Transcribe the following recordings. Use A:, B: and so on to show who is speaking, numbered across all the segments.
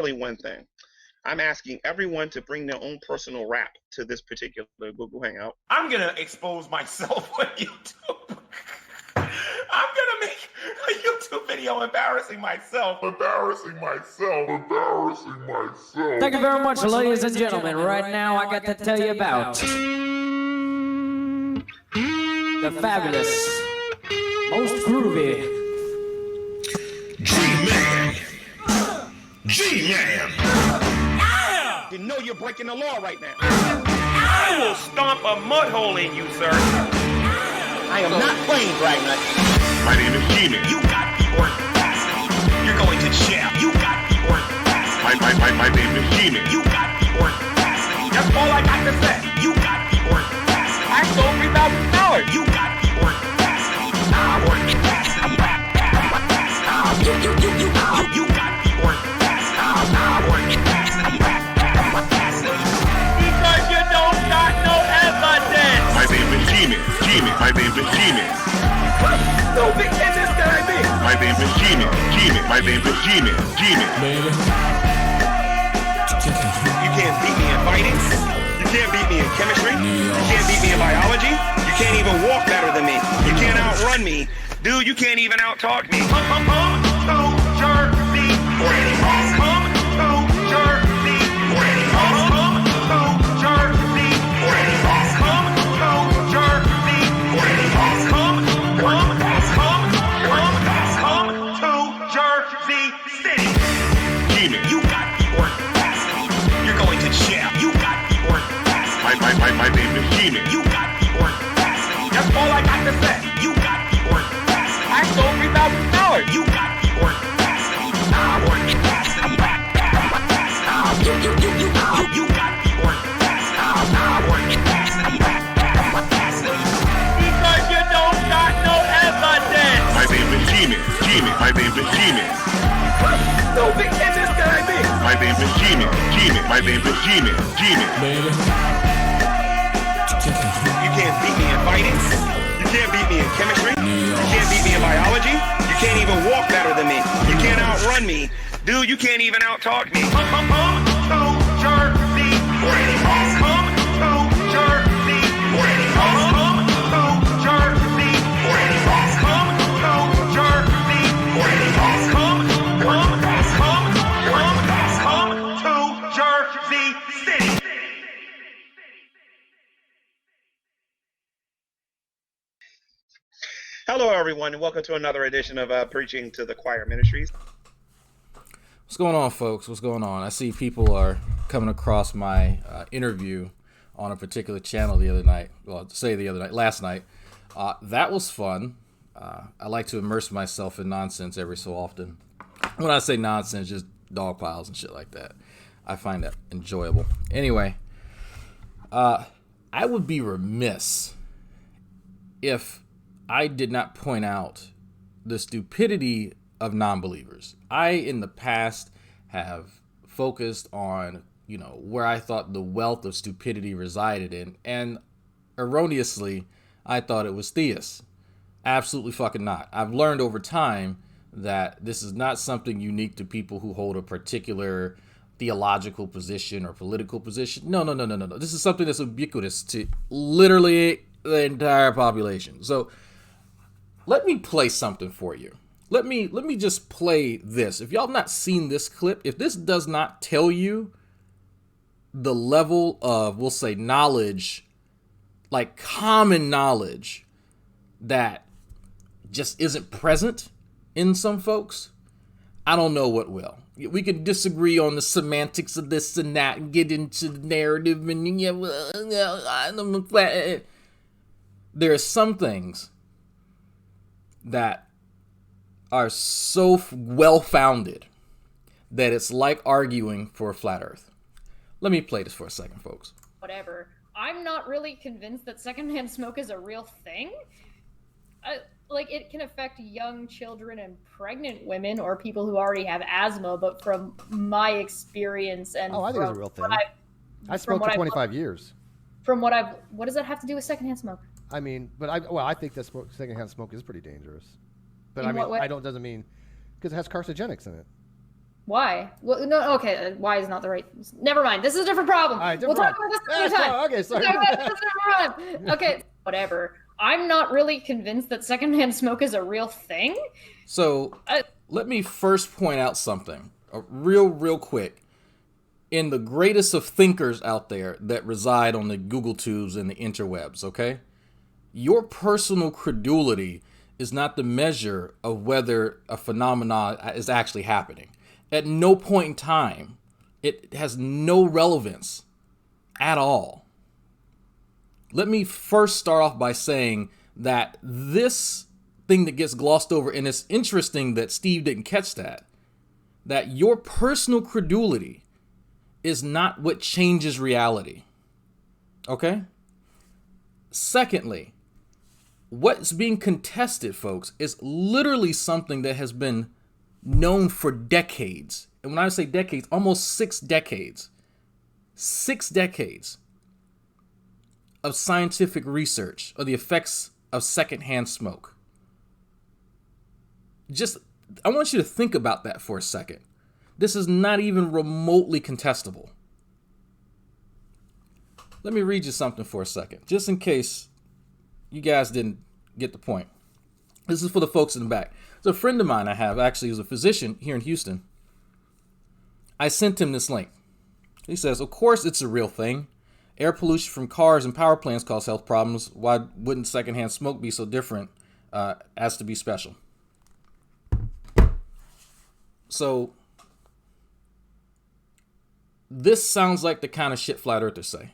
A: one thing. I'm asking everyone to bring their own personal rap to this particular Google Hangout.
B: I'm going to expose myself on YouTube. I'm going to make a YouTube video embarrassing myself.
C: Thank
D: you very much, ladies and gentlemen. Right now, I got to tell you about the fabulous, most groovy
C: G-Man. G-Man.
A: You know you're breaking the law right now.
B: I will stomp a mud hole in you, sir.
A: I am not playing, Dragnet.
C: My name is G-Man.
B: You got the audacity. You're going to jail. You got the audacity.
C: My name is G-Man.
B: You got the audacity. That's all I got to say. You got the audacity. I stole $3,000. You got the audacity. You got the audacity. Because you don't got no evidence.
C: My name is G-Man. G-Man. My name is G-Man.
B: So big can this guy be?
C: My name is G-Man. G-Man. My name is G-Man. G-Man.
B: You can't beat me in fighting. You can't beat me in chemistry. You can't beat me in biology. You can't even walk better than me. You can't outrun me. Dude, you can't even out-talk me. Come to Jersey. Come to Jersey. Come to Jersey. Come to Jersey. Come to Jersey City.
C: G-Man.
B: You got the audacity. You're going to jail. You got the audacity.
C: My name is G-Man.
B: You got the audacity. That's all I got to say. You got the audacity. I stole $3,000. You got the audacity. You got the audacity. Because you don't got no evidence.
C: My name is G-Man. G-Man. My name is G-Man.
B: So big can this guy be?
C: My name is G-Man. G-Man. My name is G-Man. G-Man.
B: You can't beat me in fighting. You can't beat me in chemistry. You can't beat me in biology. You can't even walk better than me. You can't outrun me. Dude, you can't even out-talk me. Come to Jersey. Come to Jersey. Come to Jersey. Come to Jersey. Come to Jersey City.
A: Hello, everyone, and welcome to another edition of Preaching to the Choir Ministries.
E: What's going on, folks? What's going on? I see people are coming across my interview on a particular channel the other night. Well, last night. That was fun. I like to immerse myself in nonsense every so often. When I say nonsense, just dog piles and shit like that. I find that enjoyable. Anyway, I would be remiss if I did not point out the stupidity of non-believers. I, in the past, have focused on, where I thought the wealth of stupidity resided in, and erroneously, I thought it was theists. Absolutely fucking not. I've learned over time that this is not something unique to people who hold a particular theological position or political position. No. This is something that's ubiquitous to literally the entire population. So let me play something for you. Let me just play this. If y'all have not seen this clip, if this does not tell you the level of, we'll say, knowledge, like common knowledge, that just isn't present in some folks, I don't know what will. We can disagree on the semantics of this and that and get into the narrative and there are some things that are so well-founded that it's like arguing for a flat earth. Let me play this for a second, folks.
F: Whatever. I'm not really convinced that secondhand smoke is a real thing. It can affect young children and pregnant women or people who already have asthma, but from my experience and
G: I think it's a real thing. I smoked for 25 years.
F: What does that have to do with secondhand smoke?
G: I mean, I think that secondhand smoke is pretty dangerous. But
F: In what way?
G: doesn't mean, because it has carcinogenics in it.
F: Why? Well, no, okay. Why is not the right. Never mind. This is a different problem.
G: All right,
F: we'll talk about this another time.
G: Okay, sorry.
F: We'll talk about this another time. Okay, whatever. I'm not really convinced that secondhand smoke is a real thing.
E: So let me first point out something, real quick. In the greatest of thinkers out there that reside on the Google tubes and the interwebs, okay? Your personal credulity is not the measure of whether a phenomenon is actually happening. At no point in time, it has no relevance at all. Let me first start off by saying that this thing that gets glossed over, and it's interesting that Steve didn't catch that your personal credulity is not what changes reality. Okay? Secondly, what's being contested, folks, is literally something that has been known for decades. And when I say decades, almost 6 decades. 6 decades of scientific research of the effects of secondhand smoke. I want you to think about that for a second. This is not even remotely contestable. Let me read you something for a second, just in case you guys didn't get the point. This is for the folks in the back. There's a friend of mine I have, actually, who's a physician here in Houston. I sent him this link. He says, of course it's a real thing. Air pollution from cars and power plants cause health problems. Why wouldn't secondhand smoke be so different as to be special? So, this sounds like the kind of shit flat earthers say.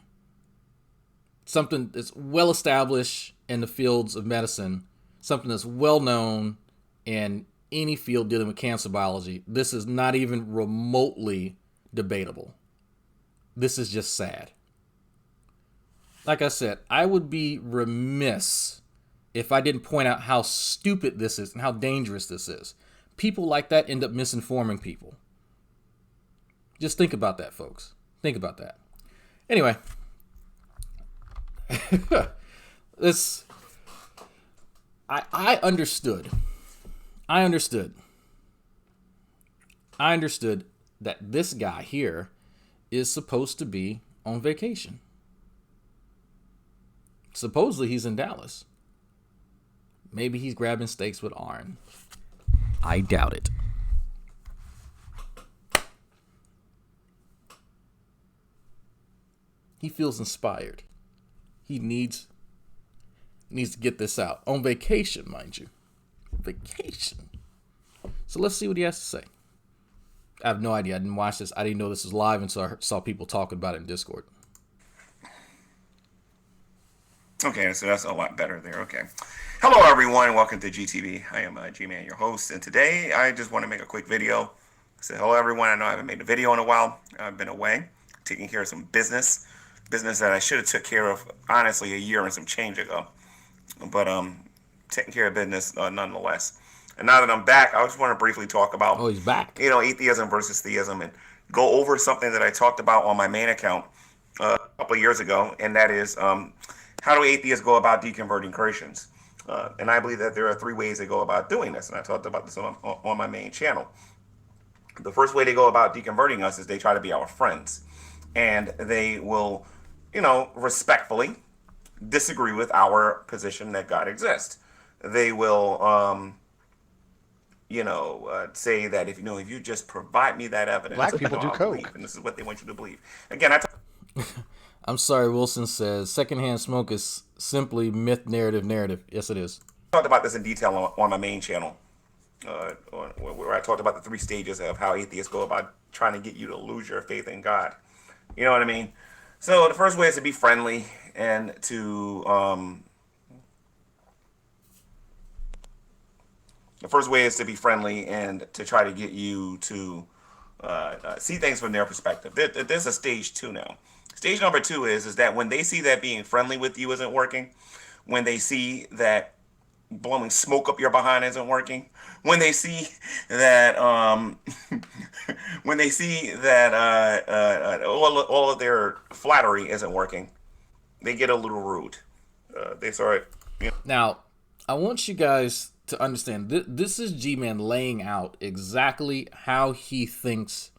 E: Something that's well established in the fields of medicine, something that's well known in any field dealing with cancer biology. This is not even remotely debatable. This is just sad. Like I said, I would be remiss if I didn't point out how stupid this is and how dangerous this is. People like that end up misinforming people. Just think about that, folks. Think about that. Anyway, I understood that this guy here is supposed to be on vacation. Supposedly he's in Dallas. Maybe he's grabbing steaks with Arn. I doubt it. He feels inspired. He needs to get this out. On vacation, mind you. Vacation. So let's see what he has to say. I have no idea. I didn't watch this. I didn't know this was live until I saw people talking about it in Discord.
B: Okay, so that's a lot better there. Okay. Hello, everyone. Welcome to GTV. I am G-Man, your host. And today, I just want to make a quick video. Say hello, everyone. I know I haven't made a video in a while. I've been away, taking care of some business that I should have took care of, honestly, a year and some change ago. But taking care of business nonetheless. And now that I'm back, I just want to briefly talk about,
E: he's back.
B: Atheism versus Theism, and go over something that I talked about on my main account a couple of years ago, and that is how do atheists go about deconverting Christians? And I believe that there are 3 ways they go about doing this, and I talked about this on my main channel. The first way they go about deconverting us is they try to be our friends, and they will, respectfully disagree with our position that God exists. They will, say that if you just provide me that evidence,
G: Black people do coke,
B: believe, and this is what they want you to believe. Again,
E: I'm sorry, Wilson says secondhand smoke is simply myth, narrative. Yes, it is.
B: I talked about this in detail on my main channel, where I talked about the 3 stages of how atheists go about trying to get you to lose your faith in God. You know what I mean? So the first way is to be friendly and to try to get you to see things from their perspective. There's a stage 2 now. Stage number 2 is that when they see that being friendly with you isn't working, when they see that blowing smoke up your behind isn't working, when they see that all of their flattery isn't working, they get a little rude. They start.
E: Now, I want you guys to understand, this is G-Man laying out exactly how he thinks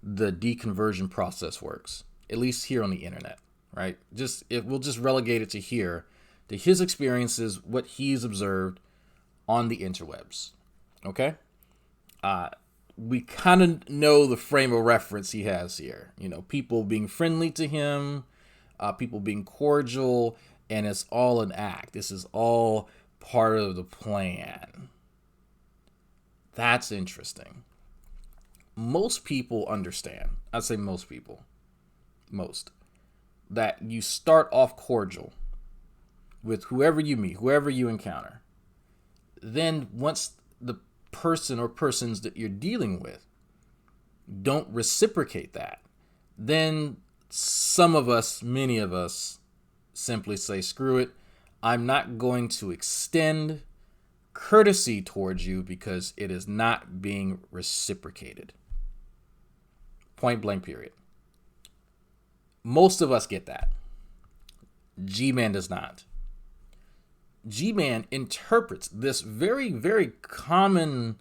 E: the deconversion process works, at least here on the internet, right? We'll just relegate it to here, to his experiences, what he's observed on the interwebs, okay? We kind of know the frame of reference he has here. You know, people being friendly to him, people being cordial, and it's all an act. This is all part of the plan. That's interesting. Most people understand, I'd say most people, that you start off cordial with whoever you meet, whoever you encounter. Then once the person or persons that you're dealing with don't reciprocate that, then some of us, many of us, simply say, screw it, I'm not going to extend courtesy towards you because it is not being reciprocated. Point blank, period. Most of us get that. G-Man does not. G-Man interprets this very, very common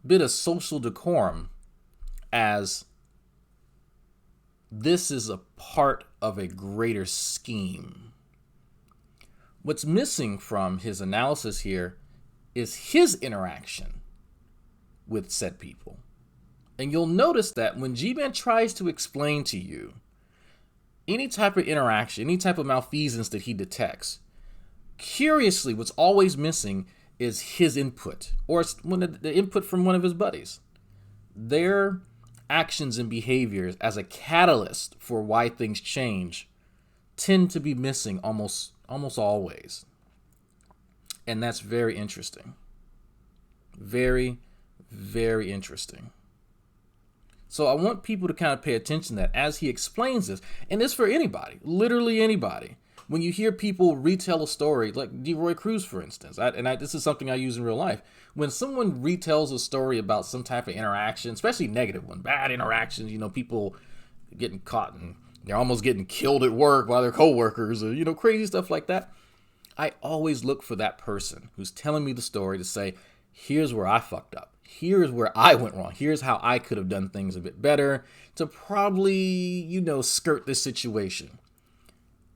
E: bit of social decorum as this is a part of a greater scheme. What's missing from his analysis here is his interaction with said people. And you'll notice that when G-Man tries to explain to you any type of interaction, any type of malfeasance that he detects, curiously, what's always missing is his input, or the input from one of his buddies. Their actions and behaviors as a catalyst for why things change tend to be missing almost always. And that's very interesting. Very, very interesting. So I want people to kind of pay attention to that as he explains this. And this for anybody, literally anybody. When you hear people retell a story, like DeRoy Cruz, for instance, this is something I use in real life. When someone retells a story about some type of interaction, especially negative one, bad interactions, people getting caught and they're almost getting killed at work by their coworkers, or, crazy stuff like that. I always look for that person who's telling me the story to say, here's where I fucked up. Here's where I went wrong. Here's how I could have done things a bit better to probably, skirt this situation.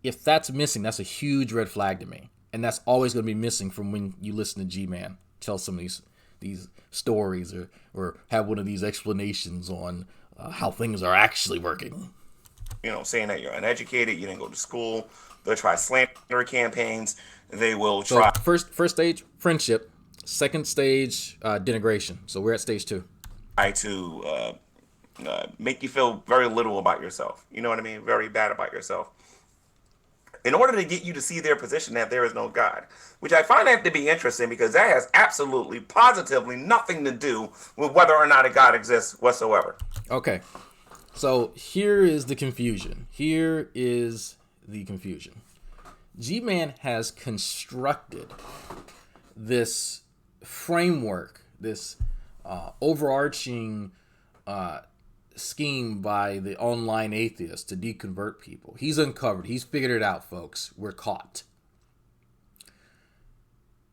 E: If that's missing, that's a huge red flag to me. And that's always going to be missing from when you listen to G-Man tell some of these stories or have one of these explanations on how things are actually working.
B: Saying that you're uneducated, you didn't go to school. They'll try slander campaigns. They will try.
E: So first stage, friendship. Second stage, denigration. So we're at stage 2.
B: Try to make you feel very little about yourself. You know what I mean? Very bad about yourself. In order to get you to see their position that there is no God, which I find that to be interesting because that has absolutely, positively nothing to do with whether or not a God exists whatsoever.
E: Okay. So here is the confusion. G-Man has constructed this framework, this overarching scheme by the online atheists to deconvert people. He's uncovered. He's figured it out, folks. We're caught.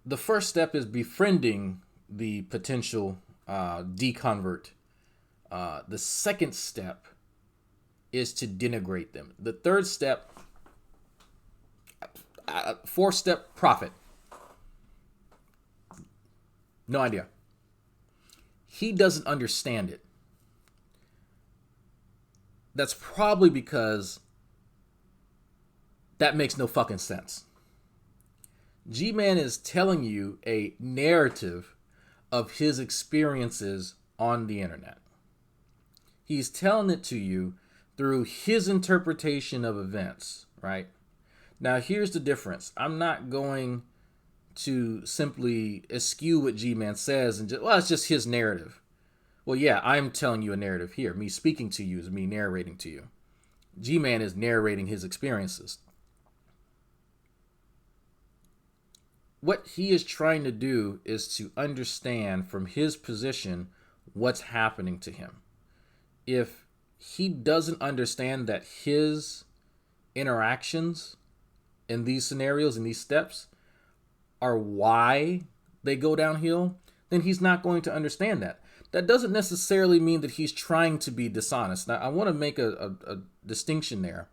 E: The first step is befriending the potential deconvert. The second step is to denigrate them. The third step, fourth step, profit. No idea. He doesn't understand it. That's probably because that makes no fucking sense. G-Man is telling you a narrative of his experiences on the internet. He's telling it to you through his interpretation of events, right? Now, here's the difference. I'm not going to simply eschew what G-Man says and it's just his narrative. Well, yeah, I'm telling you a narrative here. Me speaking to you is me narrating to you. G-Man is narrating his experiences. What he is trying to do is to understand from his position what's happening to him. If he doesn't understand that his interactions in these scenarios, in these steps, are why they go downhill, then he's not going to understand that. That doesn't necessarily mean that he's trying to be dishonest. Now, I want to make a distinction there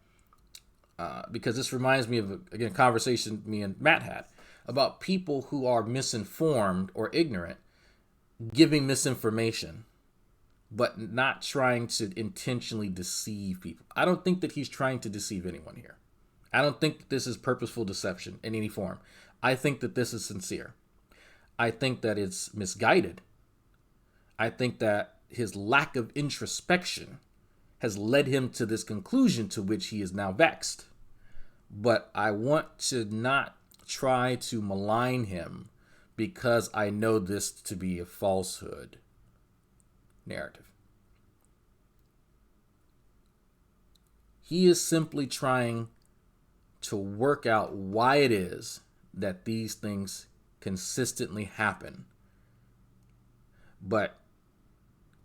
E: because this reminds me of, again, a conversation me and Matt had about people who are misinformed or ignorant giving misinformation, but not trying to intentionally deceive people. I don't think that he's trying to deceive anyone here. I don't think that this is purposeful deception in any form. I think that this is sincere. I think that it's misguided. I think that his lack of introspection has led him to this conclusion to which he is now vexed. But I want to not try to malign him because I know this to be a falsehood narrative. He is simply trying to work out why it is that these things consistently happen. But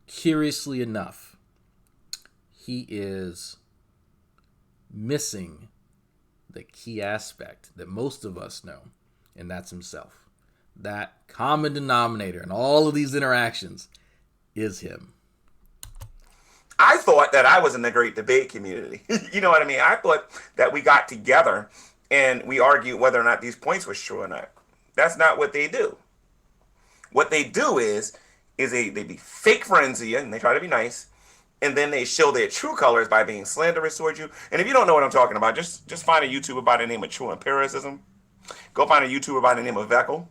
E: curiously enough, he is missing the key aspect that most of us know, and that's himself. That common denominator in all of these interactions is him.
B: I thought that I was in the great debate community. You know what I mean? I thought that we got together and we argued whether or not these points were true or not. That's not what they do. What they do is they be fake friends of you, and they try to be nice, and then they show their true colors by being slanderous towards you. And if you don't know what I'm talking about, just find a YouTuber by the name of True Empiricism. Go find a YouTuber by the name of Veckel.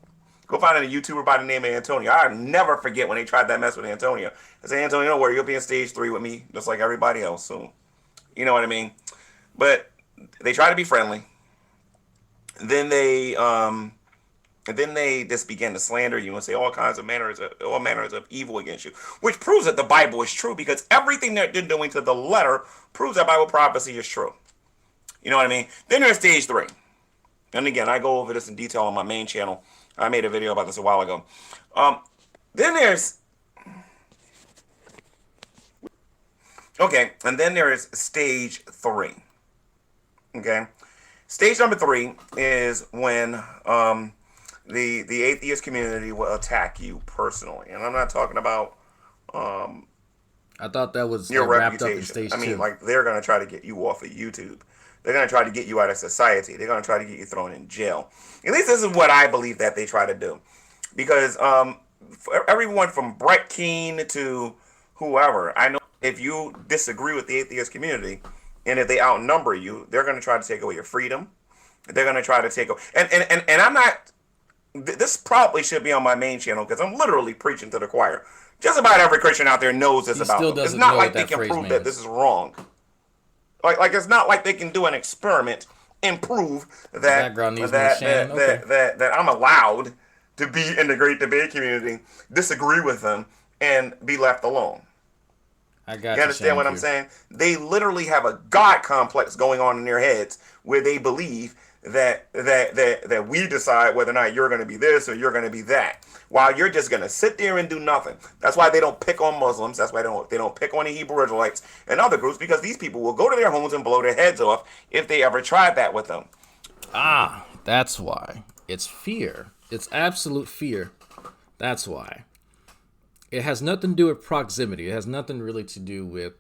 B: Go find a YouTuber by the name of Antonio. I'll never forget when they tried that mess with Antonio. I said, Antonio, don't worry, you'll be in stage 3 with me, just like everybody else soon. You know what I mean? But they try to be friendly. Then they just begin to slander you and say all manners of evil against you, which proves that the Bible is true, because everything that they're doing to the letter proves that Bible prophecy is true. You know what I mean? Then there's stage 3. And again, I go over this in detail on my main channel. I made a video about this a while ago. Then there's stage 3. Okay, stage number 3 is when the atheist community will attack you personally, and I'm not talking about
E: I thought that was
B: your
E: wrapped up in
B: reputation.
E: stage
B: I mean,
E: 2.
B: like, they're gonna try to get you off of YouTube. They're going to try to get you out of society. They're going to try to get you thrown in jail. At least this is what I believe that they try to do. Because for everyone from Brett Keane to whoever, I know if you disagree with the atheist community, and if they outnumber you, they're going to try to take away your freedom. They're going to try to take away. And I'm not, this probably should be on my main channel, because I'm literally preaching to the choir. Just about every Christian out there knows this about them. It's not like they can prove that this is wrong. Like it's not like they can do an experiment and prove that that I'm allowed to be in the great debate community, disagree with them, and be left alone.
E: I got
B: you understand what I'm saying? They literally have a God complex going on in their heads where they believe that we decide whether or not you're going to be this or you're going to be that, while you're just going to sit there and do nothing. That's why they don't pick on Muslims. That's why they don't pick on the Hebrew Israelites and other groups, because these people will go to their homes and blow their heads off if they ever tried that with them.
E: That's why. It's fear. It's absolute fear. That's why. It has nothing to do with proximity. It has nothing really to do with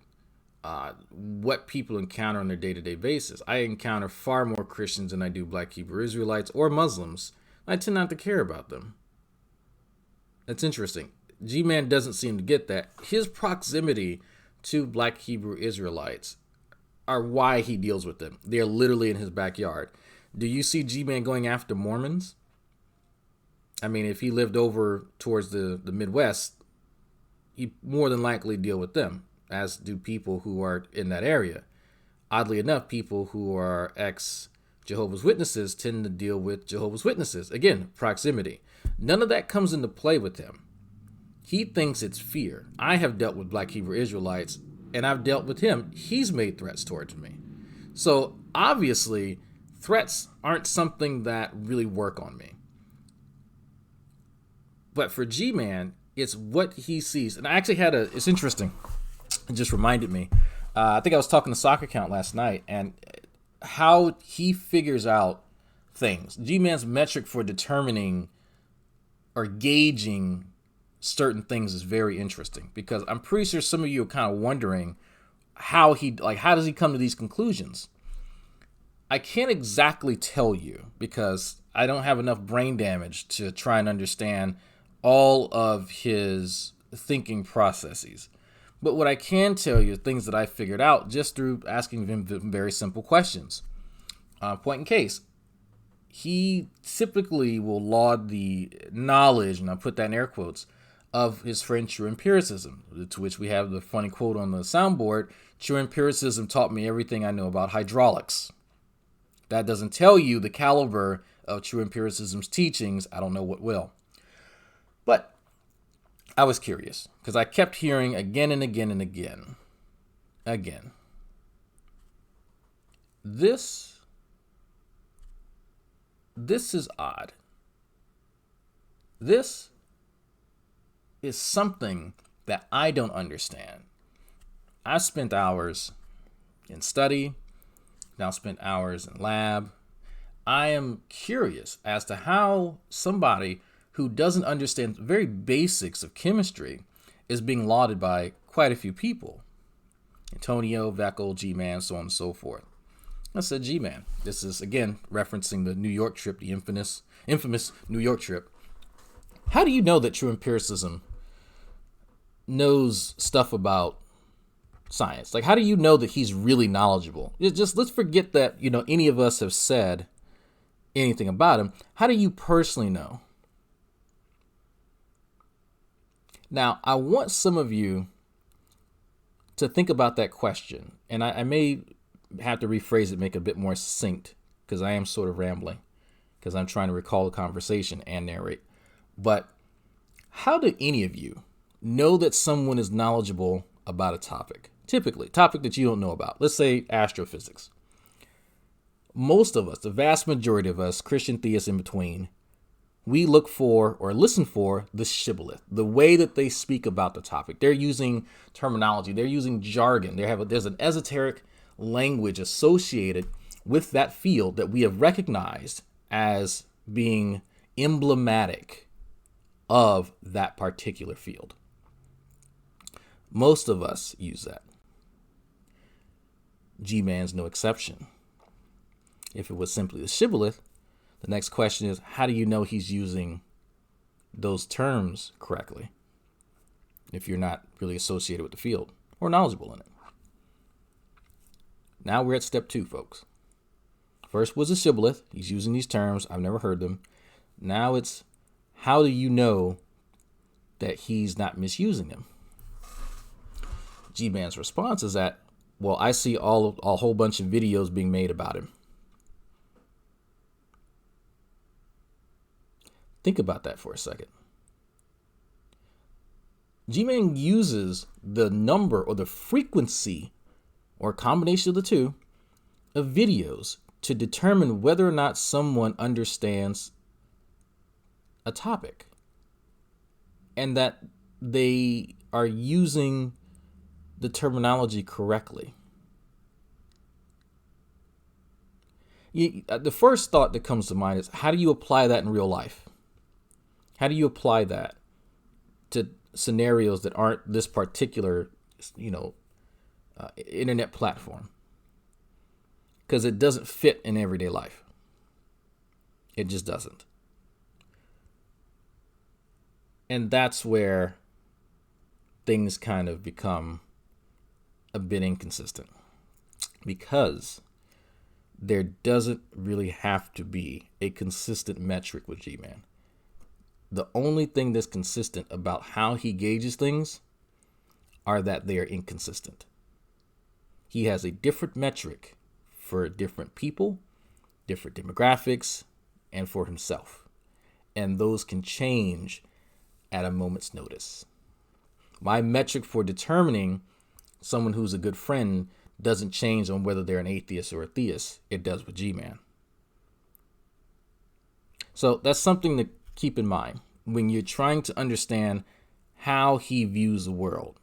E: what people encounter on their day-to-day basis. I encounter far more Christians than I do Black Hebrew Israelites or Muslims. I tend not to care about them. That's interesting. G-Man doesn't seem to get that. His proximity to Black Hebrew Israelites are why he deals with them. They're literally in his backyard. Do you see G-Man going after Mormons? I mean, if he lived over towards the Midwest, he more than likely deal with them, as do people who are in that area. Oddly enough, people who are ex-Jehovah's Witnesses tend to deal with Jehovah's Witnesses. Again, proximity. None of that comes into play with him. He thinks it's fear. I have dealt with Black Hebrew Israelites, and I've dealt with him. He's made threats towards me. So, obviously, threats aren't something that really work on me. But for G-Man, it's what he sees. And I actually it's interesting. It just reminded me. I think I was talking to Soccer Count last night, and how he figures out things. G-Man's metric for determining, or gauging certain things is very interesting, because I'm pretty sure some of you are kind of wondering how does he come to these conclusions? I can't exactly tell you because I don't have enough brain damage to try and understand all of his thinking processes. But what I can tell you are things that I figured out just through asking him very simple questions. Point in case, he typically will laud the knowledge, and I put that in air quotes, of his friend True Empiricism, to which we have the funny quote on the soundboard: True Empiricism taught me everything I know about hydraulics. That doesn't tell you the caliber of True Empiricism's teachings. I don't know what will. But I was curious because I kept hearing again and again and again. This is odd. This is something that I don't understand. I spent hours in study, now spent hours in lab. I am curious as to how somebody who doesn't understand the very basics of chemistry is being lauded by quite a few people. Antonio, Veckel, G-Man, so on and so forth. I said, G-Man. This is, again, referencing the New York trip, the infamous New York trip. How do you know that True Empiricism knows stuff about science? Like, how do you know that he's really knowledgeable? Just let's forget that, any of us have said anything about him. How do you personally know? Now, I want some of you to think about that question, and I may have to rephrase it, make it a bit more succinct, because I am sort of rambling, because I'm trying to recall the conversation and narrate. But how do any of you know that someone is knowledgeable about a topic? Typically, a topic that you don't know about. Let's say astrophysics. Most of us, the vast majority of us, Christian theists in between, we look for or listen for the shibboleth, the way that they speak about the topic. They're using terminology. They're using jargon. There's an esoteric language associated with that field that we have recognized as being emblematic of that particular field. Most of us use that. G-Man's no exception. If it was simply the shibboleth, the next question is, how do you know he's using those terms correctly if you're not really associated with the field or knowledgeable in it? Now we're at step 2, folks. First was the shibboleth. He's using these terms. I've never heard them. Now it's, how do you know that he's not misusing them? G-Man's response is that, well, I see a whole bunch of videos being made about him. Think about that for a second. G-Man uses the number or the frequency or a combination of the two of videos to determine whether or not someone understands a topic and that they are using the terminology correctly. The first thought that comes to mind is, how do you apply that in real life? How do you apply that to scenarios that aren't this particular, internet platform? Because it doesn't fit in everyday life. It just doesn't. And that's where things kind of become a bit inconsistent, because there doesn't really have to be a consistent metric with G-Man. The only thing that's consistent about how he gauges things are that they are inconsistent. He has a different metric for different people, different demographics, and for himself. And those can change at a moment's notice. My metric for determining someone who's a good friend doesn't change on whether they're an atheist or a theist. It does with G-Man. So that's something to keep in mind when you're trying to understand how he views the world.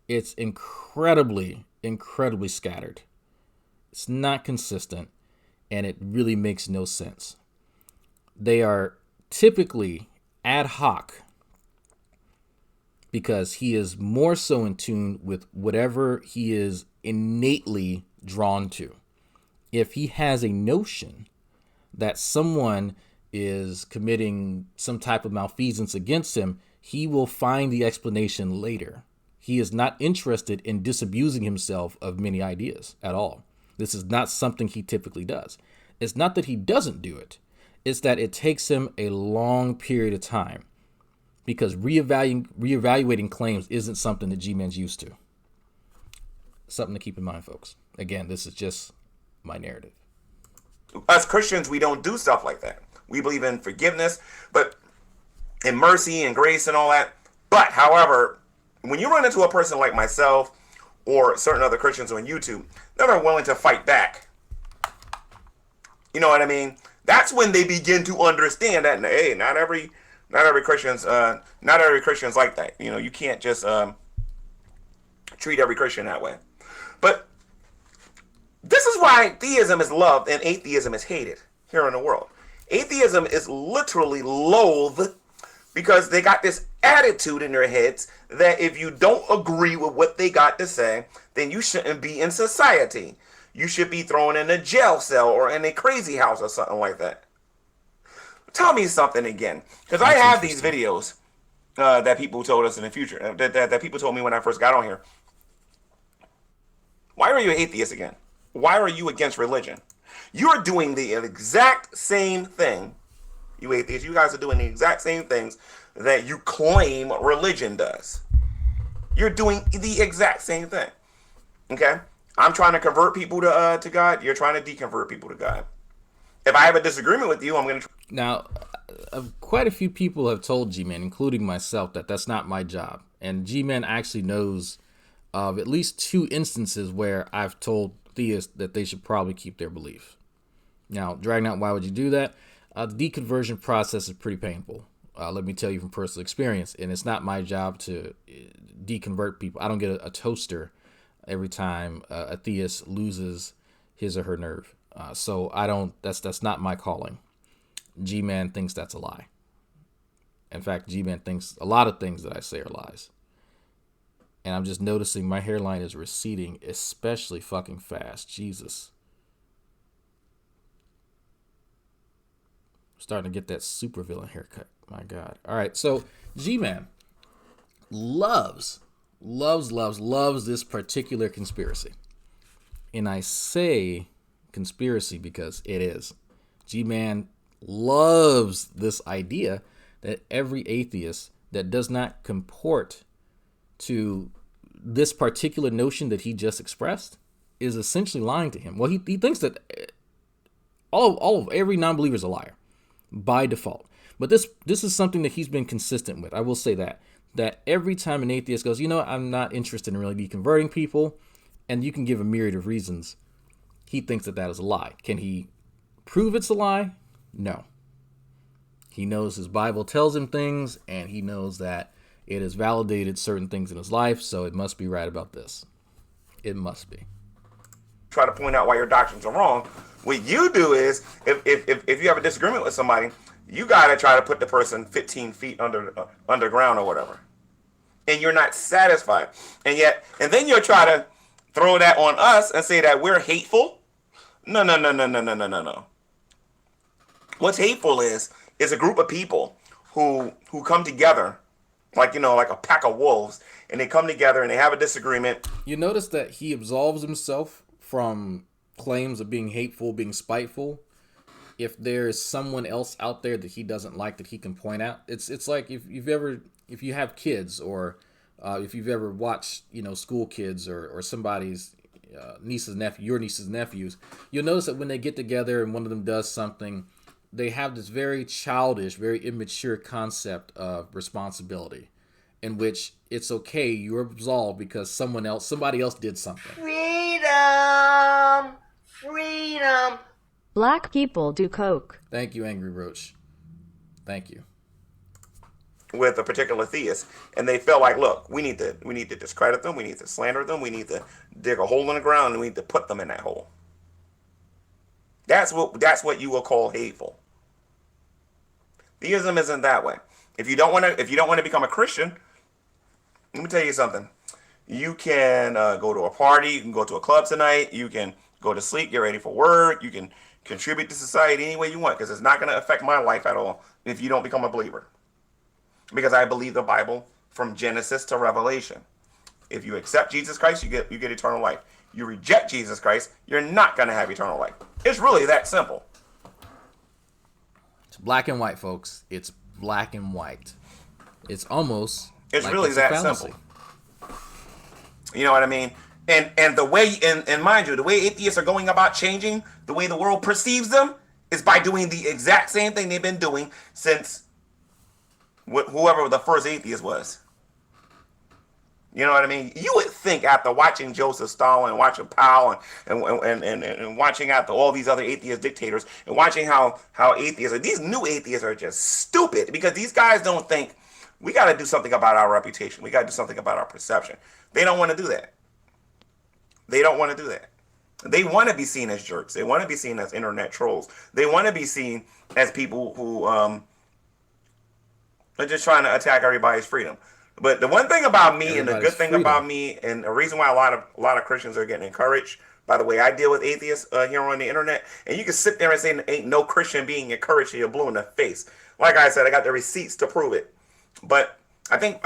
E: It's incredibly, incredibly scattered. It's not consistent, and it really makes no sense. They are typically ad hoc because he is more so in tune with whatever he is innately drawn to. If he has a notion that someone is committing some type of malfeasance against him, he will find the explanation later. He is not interested in disabusing himself of many ideas at all. This is not something he typically does. It's not that he doesn't do it. It's that it takes him a long period of time because reevaluating claims isn't something that G-Man's used to. Something to keep in mind, folks. Again, this is just my narrative.
B: Us Christians, we don't do stuff like that. We believe in forgiveness, but in mercy and grace and all that. But, however, when you run into a person like myself or certain other Christians on YouTube that are willing to fight back, you know what I mean? That's when they begin to understand that, hey, not every Christian's like that. You know, you can't just treat every Christian that way. But this is why theism is loved and atheism is hated here in the world. Atheism is literally loathed because they got this attitude in their heads that if you don't agree with what they got to say, then you shouldn't be in society. You should be thrown in a jail cell or in a crazy house or something like that. Tell me something again, because I have these videos that people told us in the future, that people told me when I first got on here. Why are you an atheist again? Why are you against religion? You're doing the exact same thing, you atheists. You guys are doing the exact same things that you claim religion does. You're doing the exact same thing. Okay? I'm trying to convert people to God. You're trying to deconvert people to God. If I have a disagreement with you, I'm going to...
E: Now, quite a few people have told G-Man, including myself, that that's not my job. And G-Man actually knows of at least 2 instances where I've told theists that they should probably keep their belief. Now, dragging out, why would you do that? The deconversion process is pretty painful. Let me tell you from personal experience. And it's not my job to deconvert people. I don't get a toaster every time a theist loses his or her nerve. So I don't, that's not my calling. G-Man thinks that's a lie. In fact, G-Man thinks a lot of things that I say are lies. And I'm just noticing my hairline is receding, especially fucking fast. Jesus. I'm starting to get that supervillain haircut. My God. All right. So G-Man loves this particular conspiracy. And I say conspiracy because it is. G-Man loves this idea that every atheist that does not comport to this particular notion that he just expressed is essentially lying to him. Well, he thinks that all of every non-believer is a liar by default. But this is something that he's been consistent with. I will say that every time an atheist goes, you know, I'm not interested in really deconverting people, and you can give a myriad of reasons, he thinks that is a lie. Can he prove it's a lie? No. He knows his Bible tells him things, and he knows that it has validated certain things in his life, so it must be right about this. It must be.
B: Try to point out why your doctrines are wrong. What you do is, if you have a disagreement with somebody, you got to try to put the person 15 feet underground or whatever. And you're not satisfied. And then you'll try to throw that on us and say that we're hateful. No. What's hateful is a group of people who come together like a pack of wolves, and they come together and they have a disagreement.
E: You notice that he absolves himself from claims of being hateful, being spiteful. If there's someone else out there that he doesn't like that he can point out, it's like if you have kids, or if you've ever watched school kids or somebody's your nieces and nephews, you'll notice that when they get together and one of them does something, they have this very childish, very immature concept of responsibility, in which it's okay, you're absolved because somebody else did something.
H: Freedom. Black people do coke.
E: Thank you, Angry Roach. Thank you.
B: With a particular theist, and they feel like, look, we need to discredit them, we need to slander them, we need to dig a hole in the ground, and we need to put them in that hole. That's what you will call hateful. Theism isn't that way. If you don't want to become a Christian, let me tell you something. You can go to a party. You can go to a club tonight. You can go to sleep, get ready for work. You can contribute to society any way you want, because it's not going to affect my life at all if you don't become a believer. Because I believe the Bible from Genesis to Revelation. If you accept Jesus Christ, you get eternal life. You reject Jesus Christ, you're not going to have eternal life. It's really that simple.
E: It's black and white, folks. It's black and white. It's almost.
B: It's
E: like
B: really
E: it's a
B: that
E: fallacy.
B: simple. You know what I mean? And the way, and mind you, the way atheists are going about changing the way the world perceives them is by doing the exact same thing they've been doing since whoever the first atheist was. You know what I mean? You would think after watching Joseph Stalin, watching Powell, and watching after all these other atheist dictators, and watching how atheists, these new atheists are just stupid, because these guys don't think we got to do something about our reputation. We got to do something about our perception. They don't want to do that. They don't want to do that. They want to be seen as jerks. They want to be seen as internet trolls. They want to be seen as people who are just trying to attack everybody's freedom. But the one thing about me, and the good thing about me, and the reason why a lot of Christians are getting encouraged by the way I deal with atheists here on the internet, and you can sit there and say ain't no Christian being encouraged till you're blue in the face. Like I said, I got the receipts to prove it. But I think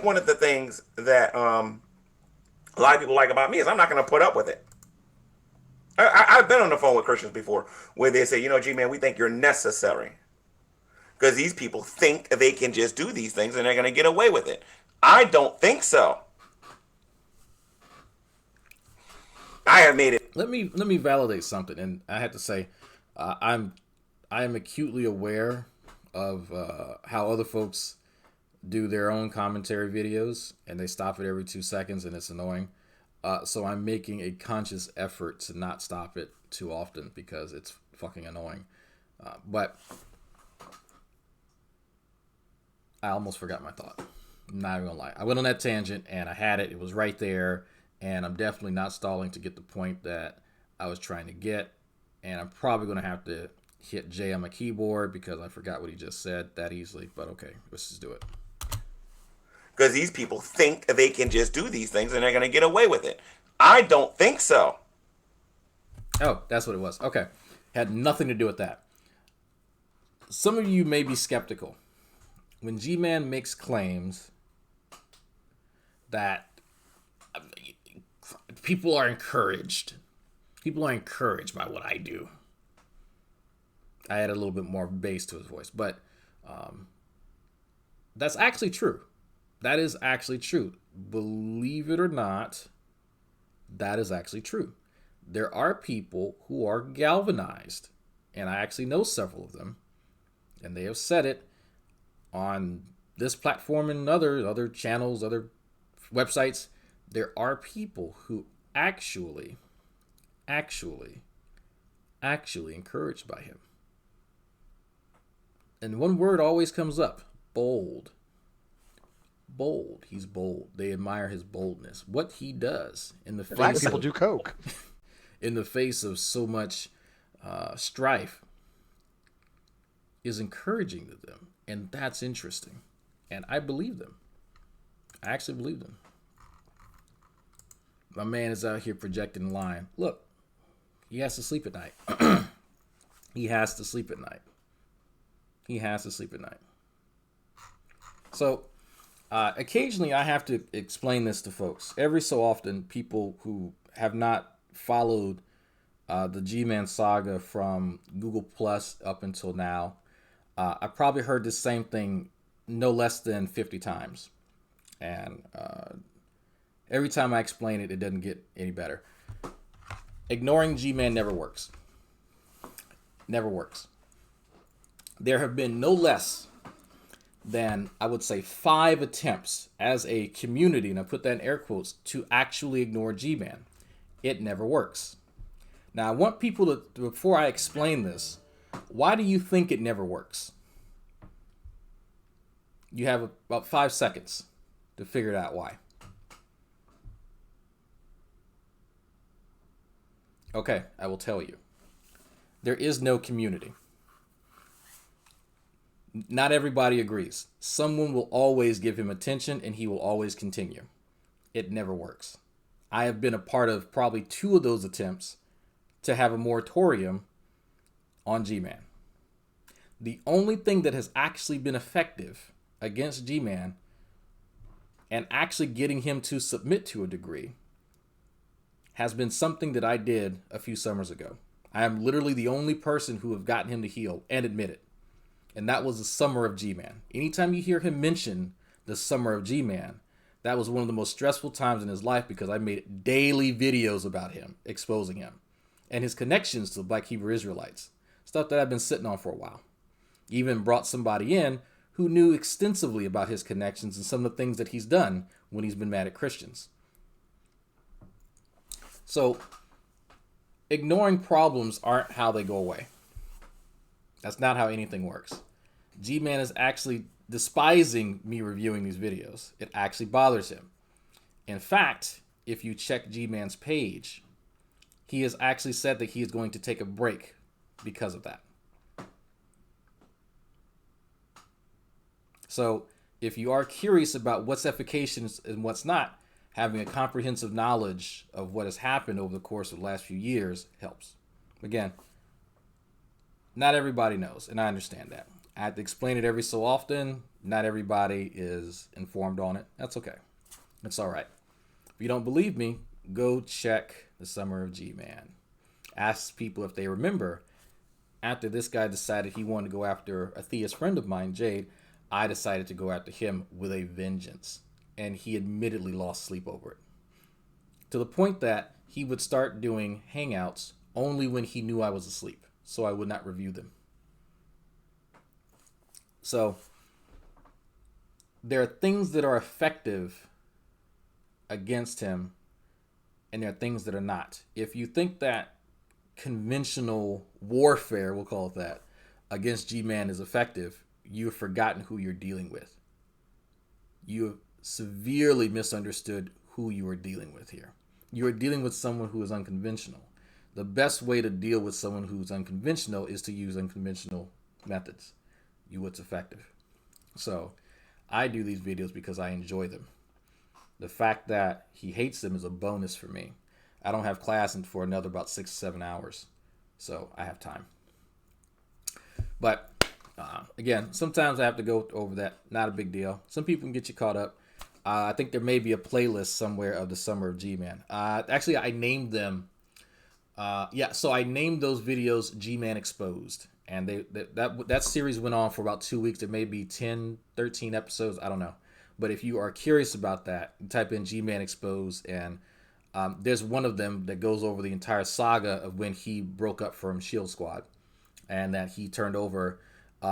B: one of the things that a lot of people like about me is I'm not going to put up with it. I've been on the phone with Christians before where they say, you know, G-Man, we think you're necessary. Because these people think they can just do these things and they're going to get away with it. I don't think so. I have made it.
E: Let me validate something, and I have to say, I am acutely aware of how other folks do their own commentary videos, and they stop it every 2 seconds, and it's annoying. So I'm making a conscious effort to not stop it too often because it's fucking annoying. But I almost forgot my thought. I'm not even gonna lie. I went on that tangent and I had it. It was right there, and I'm definitely not stalling to get the point that I was trying to get. And I'm probably gonna have to hit J on my keyboard because I forgot what he just said that easily. But okay, let's just do it.
B: Because these people think they can just do these things and they're going to get away with it. I don't think so.
E: Oh, that's what it was. Okay. Had nothing to do with that. Some of you may be skeptical. When G-Man makes claims that people are encouraged by what I do. I add a little bit more bass to his voice, but that's actually true. That is actually true. Believe it or not, that is actually true. There are people who are galvanized, and I actually know several of them, and they have said it on this platform and other channels, other websites. There are people who actually encouraged by him. And one word always comes up: bold. Bold. He's bold. They admire his boldness. What he does in the
G: Black
E: face
G: people
E: of,
G: do coke.
E: in the face of so much strife is encouraging to them, and that's interesting. And I believe them. I actually believe them. My man is out here projecting and lying. Look, he has to sleep at night. He has to sleep at night. He has to sleep at night. So occasionally I have to explain this to folks. Every so often, people who have not followed the G-Man saga from Google Plus up until now, I probably heard the same thing no less than 50 times. And every time I explain it, it doesn't get any better. Ignoring G-Man never works. Never works. There have been no less than, I would say, 5 attempts as a community, and I put that in air quotes, to actually ignore G-Man. It never works. Now, I want people to, before I explain this, why do you think it never works? You have about 5 seconds to figure out why. Okay, I will tell you. There is no community. Not everybody agrees. Someone will always give him attention and he will always continue. It never works. I have been a part of probably 2 of those attempts to have a moratorium on G-Man. The only thing that has actually been effective against G-Man and actually getting him to submit to a degree has been something that I did a few summers ago. I am literally the only person who have gotten him to heal and admit it. And that was the summer of G-Man. Anytime you hear him mention the summer of G-Man, that was one of the most stressful times in his life because I made daily videos about him, exposing him and his connections to the Black Hebrew Israelites, stuff that I've been sitting on for a while. Even brought somebody in who knew extensively about his connections and some of the things that he's done when he's been mad at Christians. So ignoring problems aren't how they go away. That's not how anything works. G-Man is actually despising me reviewing these videos. It actually bothers him. In fact, if you check G-Man's page, he has actually said that he is going to take a break because of that. So if you are curious about what's efficacious and what's not, having a comprehensive knowledge of what has happened over the course of the last few years helps. Again, not everybody knows, and I understand that. I have to explain it every so often. Not everybody is informed on it. That's okay. It's all right. If you don't believe me, go check the Summer of G-Man. Ask people if they remember. After this guy decided he wanted to go after a theist friend of mine, Jade, I decided to go after him with a vengeance. And he admittedly lost sleep over it. To the point that he would start doing hangouts only when he knew I was asleep, so I would not review them. So there are things that are effective against him, and there are things that are not. If you think that conventional warfare, we'll call it that, against G-Man is effective, you've forgotten who you're dealing with. You have severely misunderstood who you are dealing with here. You are dealing with someone who is unconventional. The best way to deal with someone who's unconventional is to use unconventional methods. What's effective. So I do these videos because I enjoy them. The fact that he hates them is a bonus for me. I don't have class for another about 6 or 7 hours, so I have time. But again, sometimes I have to go over that. Not a big deal. Some people can get you caught up. I think there may be a playlist somewhere of the Summer of G-Man. Actually, I named them. So I named those videos G-Man Exposed. And that series went on for about 2 weeks. There may be 10, 13 episodes. I don't know. But if you are curious about that, type in G-Man Exposed. And there's one of them that goes over the entire saga of when he broke up from Shield Squad. And that he turned over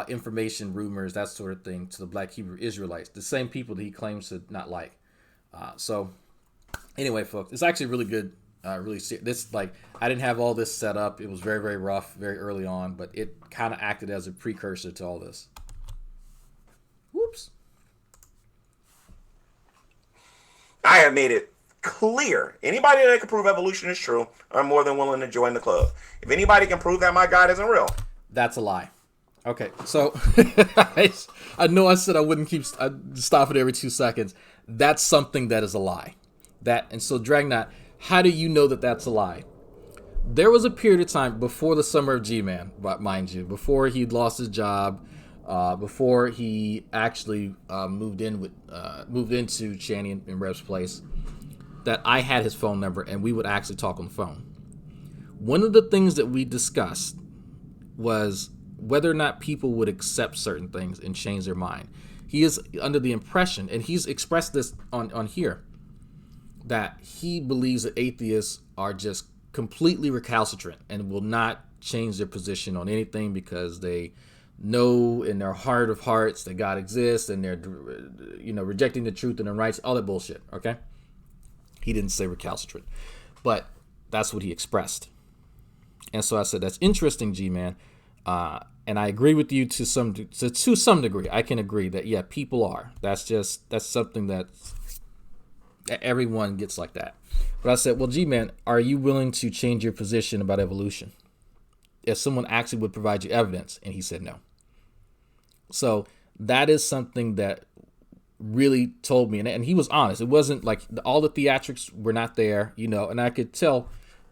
E: information, rumors, that sort of thing to the Black Hebrew Israelites. The same people that he claims to not like. So anyway, folks, it's actually really good. I didn't have all this set up. It was very, very rough, very early on, but it kind of acted as a precursor to all this. Whoops.
B: I have made it clear. Anybody that can prove evolution is true, I'm more than willing to join the club. If anybody can prove that my God isn't real,
E: that's a lie. Okay, so I know I said I wouldn't I'd stop it every 2 seconds. That's something that is a lie. And so Dragnot, how do you know that that's a lie? There was a period of time before the Summer of G-Man, mind you, before he'd lost his job, before he actually moved into Channy and Rev's place, that I had his phone number and we would actually talk on the phone. One of the things that we discussed was whether or not people would accept certain things and change their mind. He is under the impression, and he's expressed this on here, that he believes that atheists are just completely recalcitrant and will not change their position on anything because they know in their heart of hearts that God exists and they're, rejecting the truth and the rights, all that bullshit, okay? He didn't say recalcitrant, but that's what he expressed. And so I said, that's interesting, G-Man. And I agree with you to some degree. I can agree that, yeah, people are. That's something that everyone gets like that. But I said, well, G-Man, are you willing to change your position about evolution if someone actually would provide you evidence? And he said no. So that is something that really told me, and he was honest. It wasn't like all the theatrics were not there, and I could tell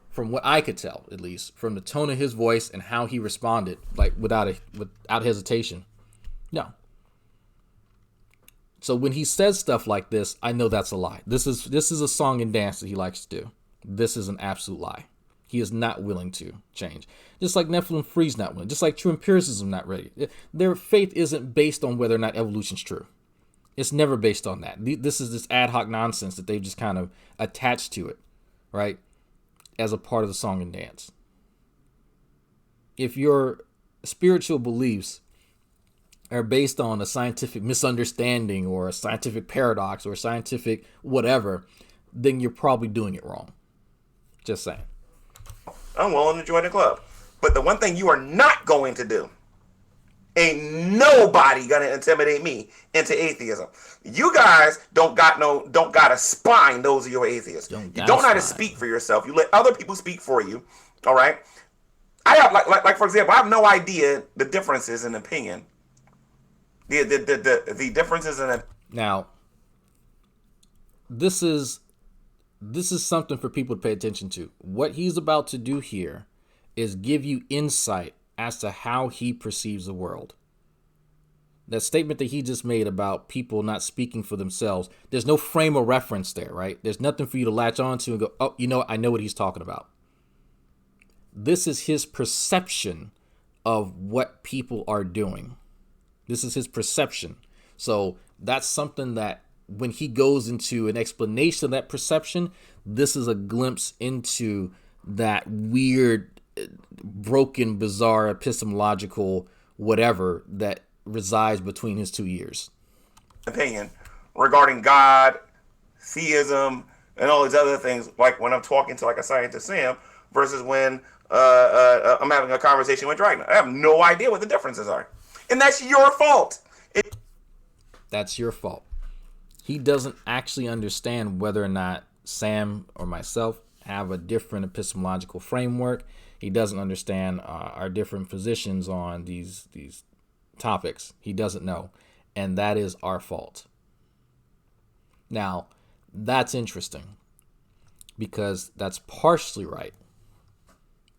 E: from what I could tell, at least from the tone of his voice and how he responded, like without hesitation. No. So when he says stuff like this, I know that's a lie. This is a song and dance that he likes to do. This is an absolute lie. He is not willing to change. Just like Nephilim Free's not willing. Just like True Empiricism not ready. Their faith isn't based on whether or not evolution's true. It's never based on that. This is this ad hoc nonsense that they've just kind of attached to it, right? As a part of the song and dance. If your spiritual beliefs are based on a scientific misunderstanding or a scientific paradox or a scientific whatever, then you're probably doing it wrong. Just saying.
B: I'm willing to join the club. But the one thing you are not going to do, ain't nobody gonna intimidate me into atheism. You guys don't got a spine. Those are your atheists. You don't know how to speak for yourself. You let other people speak for you. All right. I have like for example, I have no idea the differences in opinion. The differences in
E: now. This is something for people to pay attention to. What he's about to do here is give you insight as to how he perceives the world. That statement that he just made about people not speaking for themselves, there's no frame of reference there, right? There's nothing for you to latch onto and go, oh, I know what he's talking about. This is his perception of what people are doing. This is his perception. So that's something that when he goes into an explanation of that perception, this is a glimpse into that weird, broken, bizarre, epistemological whatever that resides between his 2 ears.
B: Opinion regarding God, theism, and all these other things, like when I'm talking to like a scientist Sam versus when I'm having a conversation with Dragon. I have no idea what the differences are. And that's your fault.
E: That's your fault. He doesn't actually understand whether or not Sam or myself have a different epistemological framework. He doesn't understand our different positions on these topics. He doesn't know. And that is our fault. Now, that's interesting because that's partially right.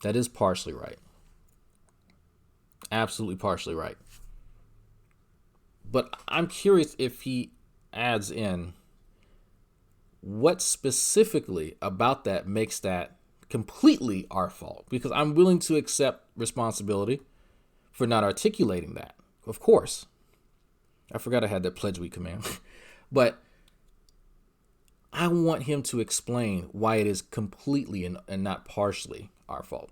E: That is partially right. Absolutely partially right. But I'm curious if he adds in what specifically about that makes that completely our fault, because I'm willing to accept responsibility for not articulating that. Of course. I forgot I had that pledge week command. But I want him to explain why it is completely and not partially our fault.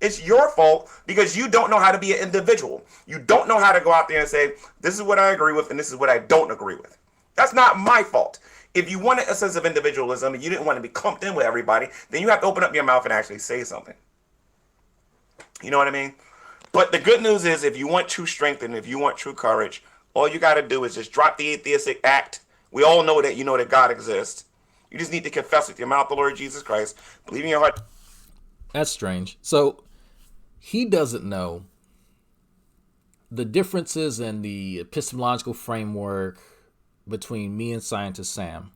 B: It's your fault because you don't know how to be an individual. You don't know how to go out there and say, this is what I agree with and this is what I don't agree with. That's not my fault. If you wanted a sense of individualism and you didn't want to be clumped in with everybody, then you have to open up your mouth and actually say something. You know what I mean? But the good news is if you want true strength and if you want true courage, all you got to do is just drop the atheistic act. We all know that you know that God exists. You just need to confess with your mouth the Lord Jesus Christ. Believe in your heart.
E: That's strange. So he doesn't know the differences in the epistemological framework between me and scientist Sam.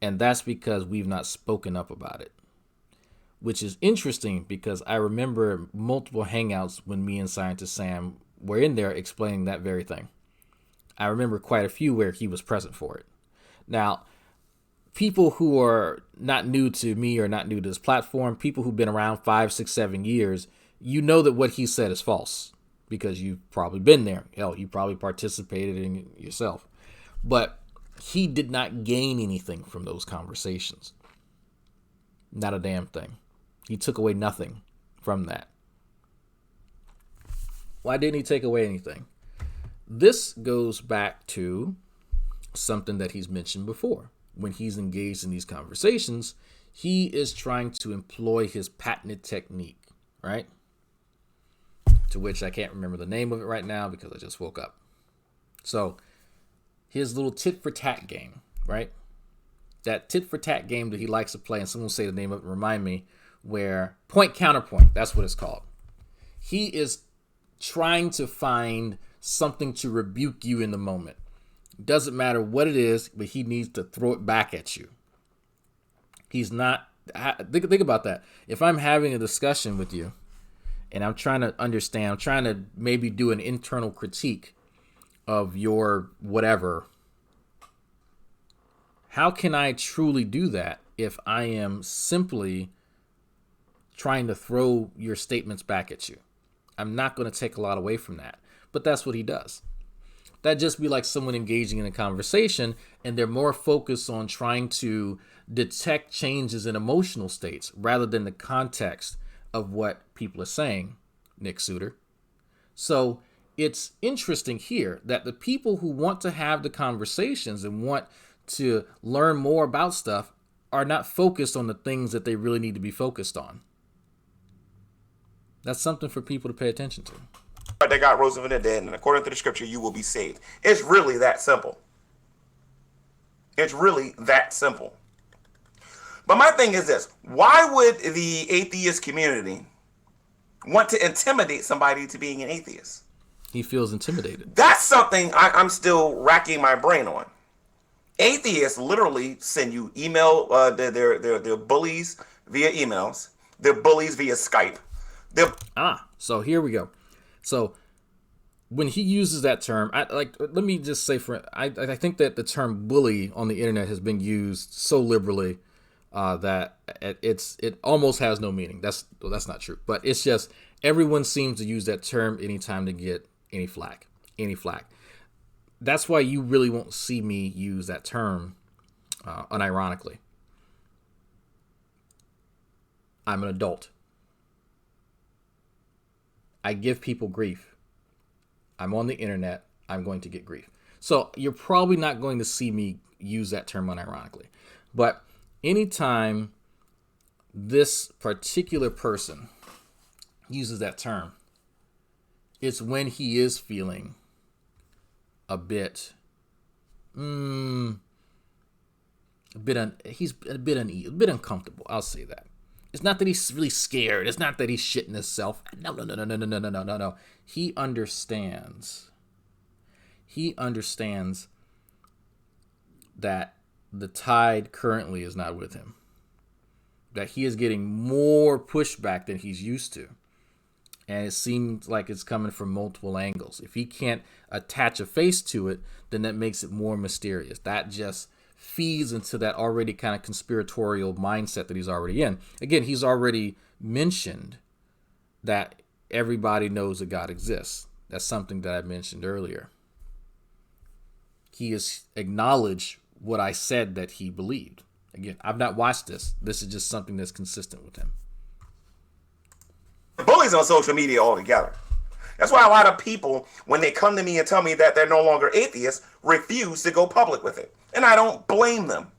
E: And that's because we've not spoken up about it. Which is interesting because I remember multiple hangouts when me and scientist Sam were in there explaining that very thing. I remember quite a few where he was present for it. Now, people who are not new to me or not new to this platform, people who've been around 5, 6, 7 years, you know that what he said is false because you've probably been there. Hell, you probably participated in it yourself. But he did not gain anything from those conversations. Not a damn thing. He took away nothing from that. Why didn't he take away anything? This goes back to something that he's mentioned before. When he's engaged in these conversations, he is trying to employ his patented technique, right? To which I can't remember the name of it right now because I just woke up. So his little tit for tat game, right? That tit for tat game that he likes to play, and someone will say the name of it, remind me, where point counterpoint, that's what it's called. He is trying to find something to rebuke you in the moment. Doesn't matter what it is, but he needs to throw it back at you. He's not, think about that. If I'm having a discussion with you and I'm trying to understand, I'm trying to maybe do an internal critique of your whatever, how can I truly do that if I am simply trying to throw your statements back at you? I'm not going to take a lot away from that. But that's what he does. That'd just be like someone engaging in a conversation and they're more focused on trying to detect changes in emotional states rather than the context of what people are saying, Nick Suter. So it's interesting here that the people who want to have the conversations and want to learn more about stuff are not focused on the things that they really need to be focused on. That's something for people to pay attention to.
B: That God rose from the dead, and according to the scripture, you will be saved. It's really that simple. It's really that simple. But my thing is this: why would the atheist community want to intimidate somebody to being an atheist?
E: He feels intimidated.
B: That's something I'm still racking my brain on. Atheists literally send you email. They're bullies via emails. They're bullies via Skype.
E: So here we go. So when he uses that term, let me just say I think that the term bully on the internet has been used so liberally that it almost has no meaning. That's not true, but it's just everyone seems to use that term anytime to get any flack. That's why you really won't see me use that term unironically. I'm an adult. I give people grief. I'm on the internet. I'm going to get grief. So you're probably not going to see me use that term unironically. But anytime this particular person uses that term, it's when he is feeling a bit, he's a bit uneasy, a bit uncomfortable. I'll say that. It's not that he's really scared. It's not that he's shitting himself. No. He understands. He understands that the tide currently is not with him. That he is getting more pushback than he's used to. And it seems like it's coming from multiple angles. If he can't attach a face to it, then that makes it more mysterious. That just feeds into that already kind of conspiratorial mindset that he's already in. Again, he's already mentioned that everybody knows that God exists. That's something that I mentioned earlier. He has acknowledged what I said that he believed. Again, I've not watched this. This is just something that's consistent with him.
B: Bullies on social media altogether. That's why a lot of people, when they come to me and tell me that they're no longer atheists, refuse to go public with it. And I don't blame them.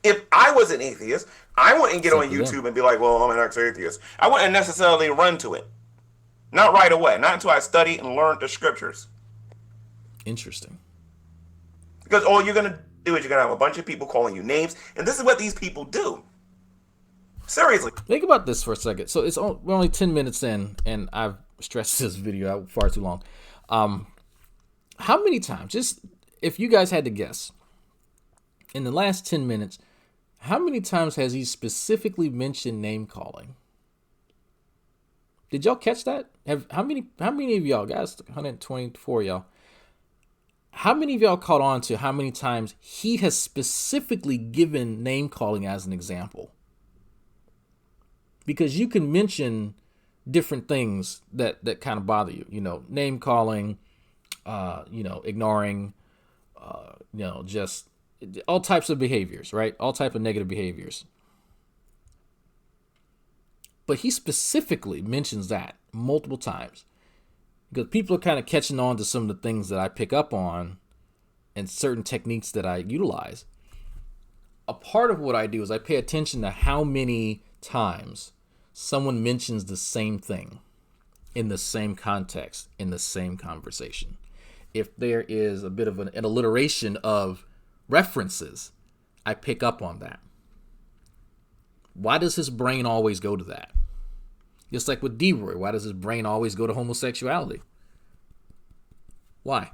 B: If I was an atheist, I wouldn't get on YouTube and be like, well, I'm an ex-atheist. I wouldn't necessarily run to it. Not right away. Not until I studied and learned the scriptures.
E: Interesting.
B: Because all you're going to do is you're going to have a bunch of people calling you names. And this is what these people do. Seriously.
E: Think about this for a second. So we're only 10 minutes in, and I've stressed this video out far too long. How many times, just if you guys had to guess, in the last 10 minutes, how many times has he specifically mentioned name calling? Did y'all catch that? How many of y'all, guys, 124 y'all, how many of y'all caught on to how many times he has specifically given name calling as an example? Because you can mention different things that kind of bother you, name calling, ignoring, just all types of behaviors, right? All type of negative behaviors. But he specifically mentions that multiple times because people are kind of catching on to some of the things that I pick up on and certain techniques that I utilize. A part of what I do is I pay attention to how many times someone mentions the same thing in the same context, in the same conversation. If there is a bit of an alliteration of references, I pick up on that. Why does his brain always go to that? Just like with D-Roy, why does his brain always go to homosexuality? Why?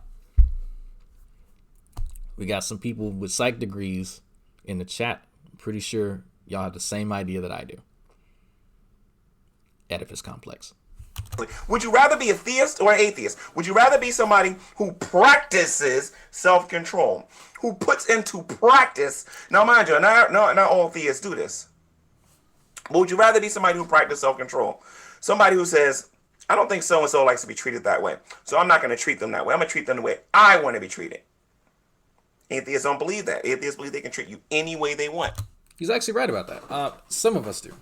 E: We got some people with psych degrees in the chat. I'm pretty sure y'all have the same idea that I do. Oedipus complex.
B: Would you rather be a theist or an atheist? Would you rather be somebody who practices self-control, who puts into practice? Now, mind you, not all theists do this. But would you rather be somebody who practices self-control? Somebody who says, I don't think so-and-so likes to be treated that way, so I'm not going to treat them that way. I'm going to treat them the way I want to be treated. Atheists don't believe that. Atheists believe they can treat you any way they want.
E: He's actually right about that. Some of us do.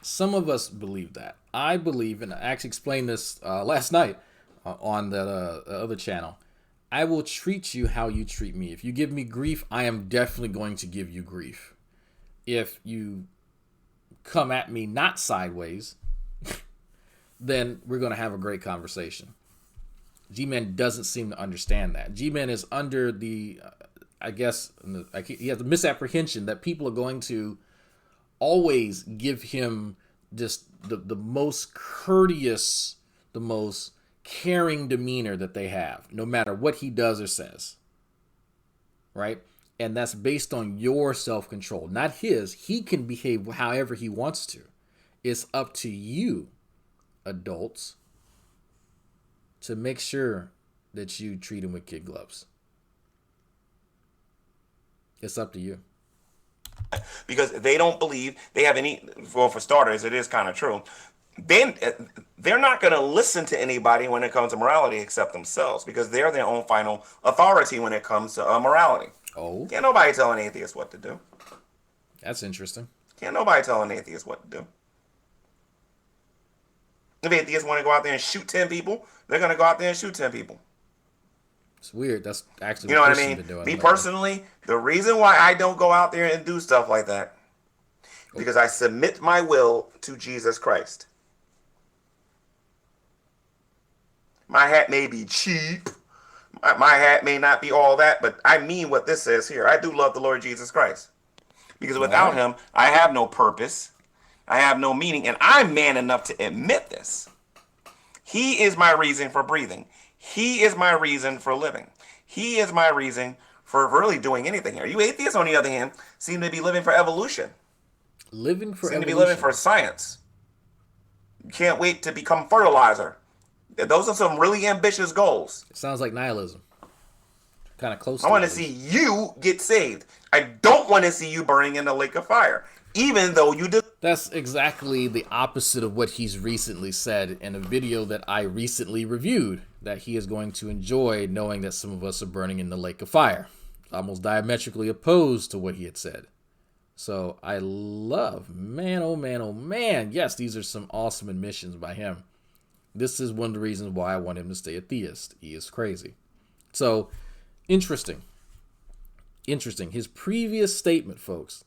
E: Some of us believe that. I believe, and I actually explained this last night on that other channel, I will treat you how you treat me. If you give me grief, I am definitely going to give you grief. If you come at me not sideways, then we're going to have a great conversation. G-Man doesn't seem to understand that. G-Man is under the, he has the misapprehension that people are going to always give him just the most courteous, the most caring demeanor that they have, no matter what he does or says. Right? And that's based on your self-control, not his. He can behave however he wants to. It's up to you, adults, to make sure that you treat him with kid gloves. It's up to you.
B: Because they don't believe they have any, well, for starters, it is kind of true. They're not going to listen to anybody when it comes to morality except themselves, because they're their own final authority when it comes to morality.
E: Oh.
B: Can't nobody tell an atheist what to do.
E: That's interesting.
B: Can't nobody tell an atheist what to do. If atheists want to go out there and shoot 10 people, they're going to go out there and shoot 10 people.
E: It's weird. That's actually
B: you know what I mean? Me personally, the reason why I don't go out there and do stuff like that, because I submit my will to Jesus Christ. My hat may be cheap. My hat may not be all that, but I mean what this says here. I do love the Lord Jesus Christ. Because without him, I have no purpose. I have no meaning. And I'm man enough to admit this. He is my reason for breathing. He is my reason for living. He is my reason for really doing anything here. You atheists, on the other hand, seem to be living for evolution.
E: Living for
B: seem
E: evolution.
B: to be living for science. You can't wait to become fertilizer. Those are some really ambitious goals.
E: It sounds like nihilism. Kind of close to
B: I want to see you get saved. I don't want to see you burning in the lake of fire, even though you did.
E: That's exactly the opposite of what he's recently said in a video that I recently reviewed, that he is going to enjoy knowing that some of us are burning in the lake of fire. Almost diametrically opposed to what he had said. So I love, man, oh man, oh man. Yes, these are some awesome admissions by him. This is one of the reasons why I want him to stay a theist. He is crazy. So, interesting. Interesting. His previous statement, folks,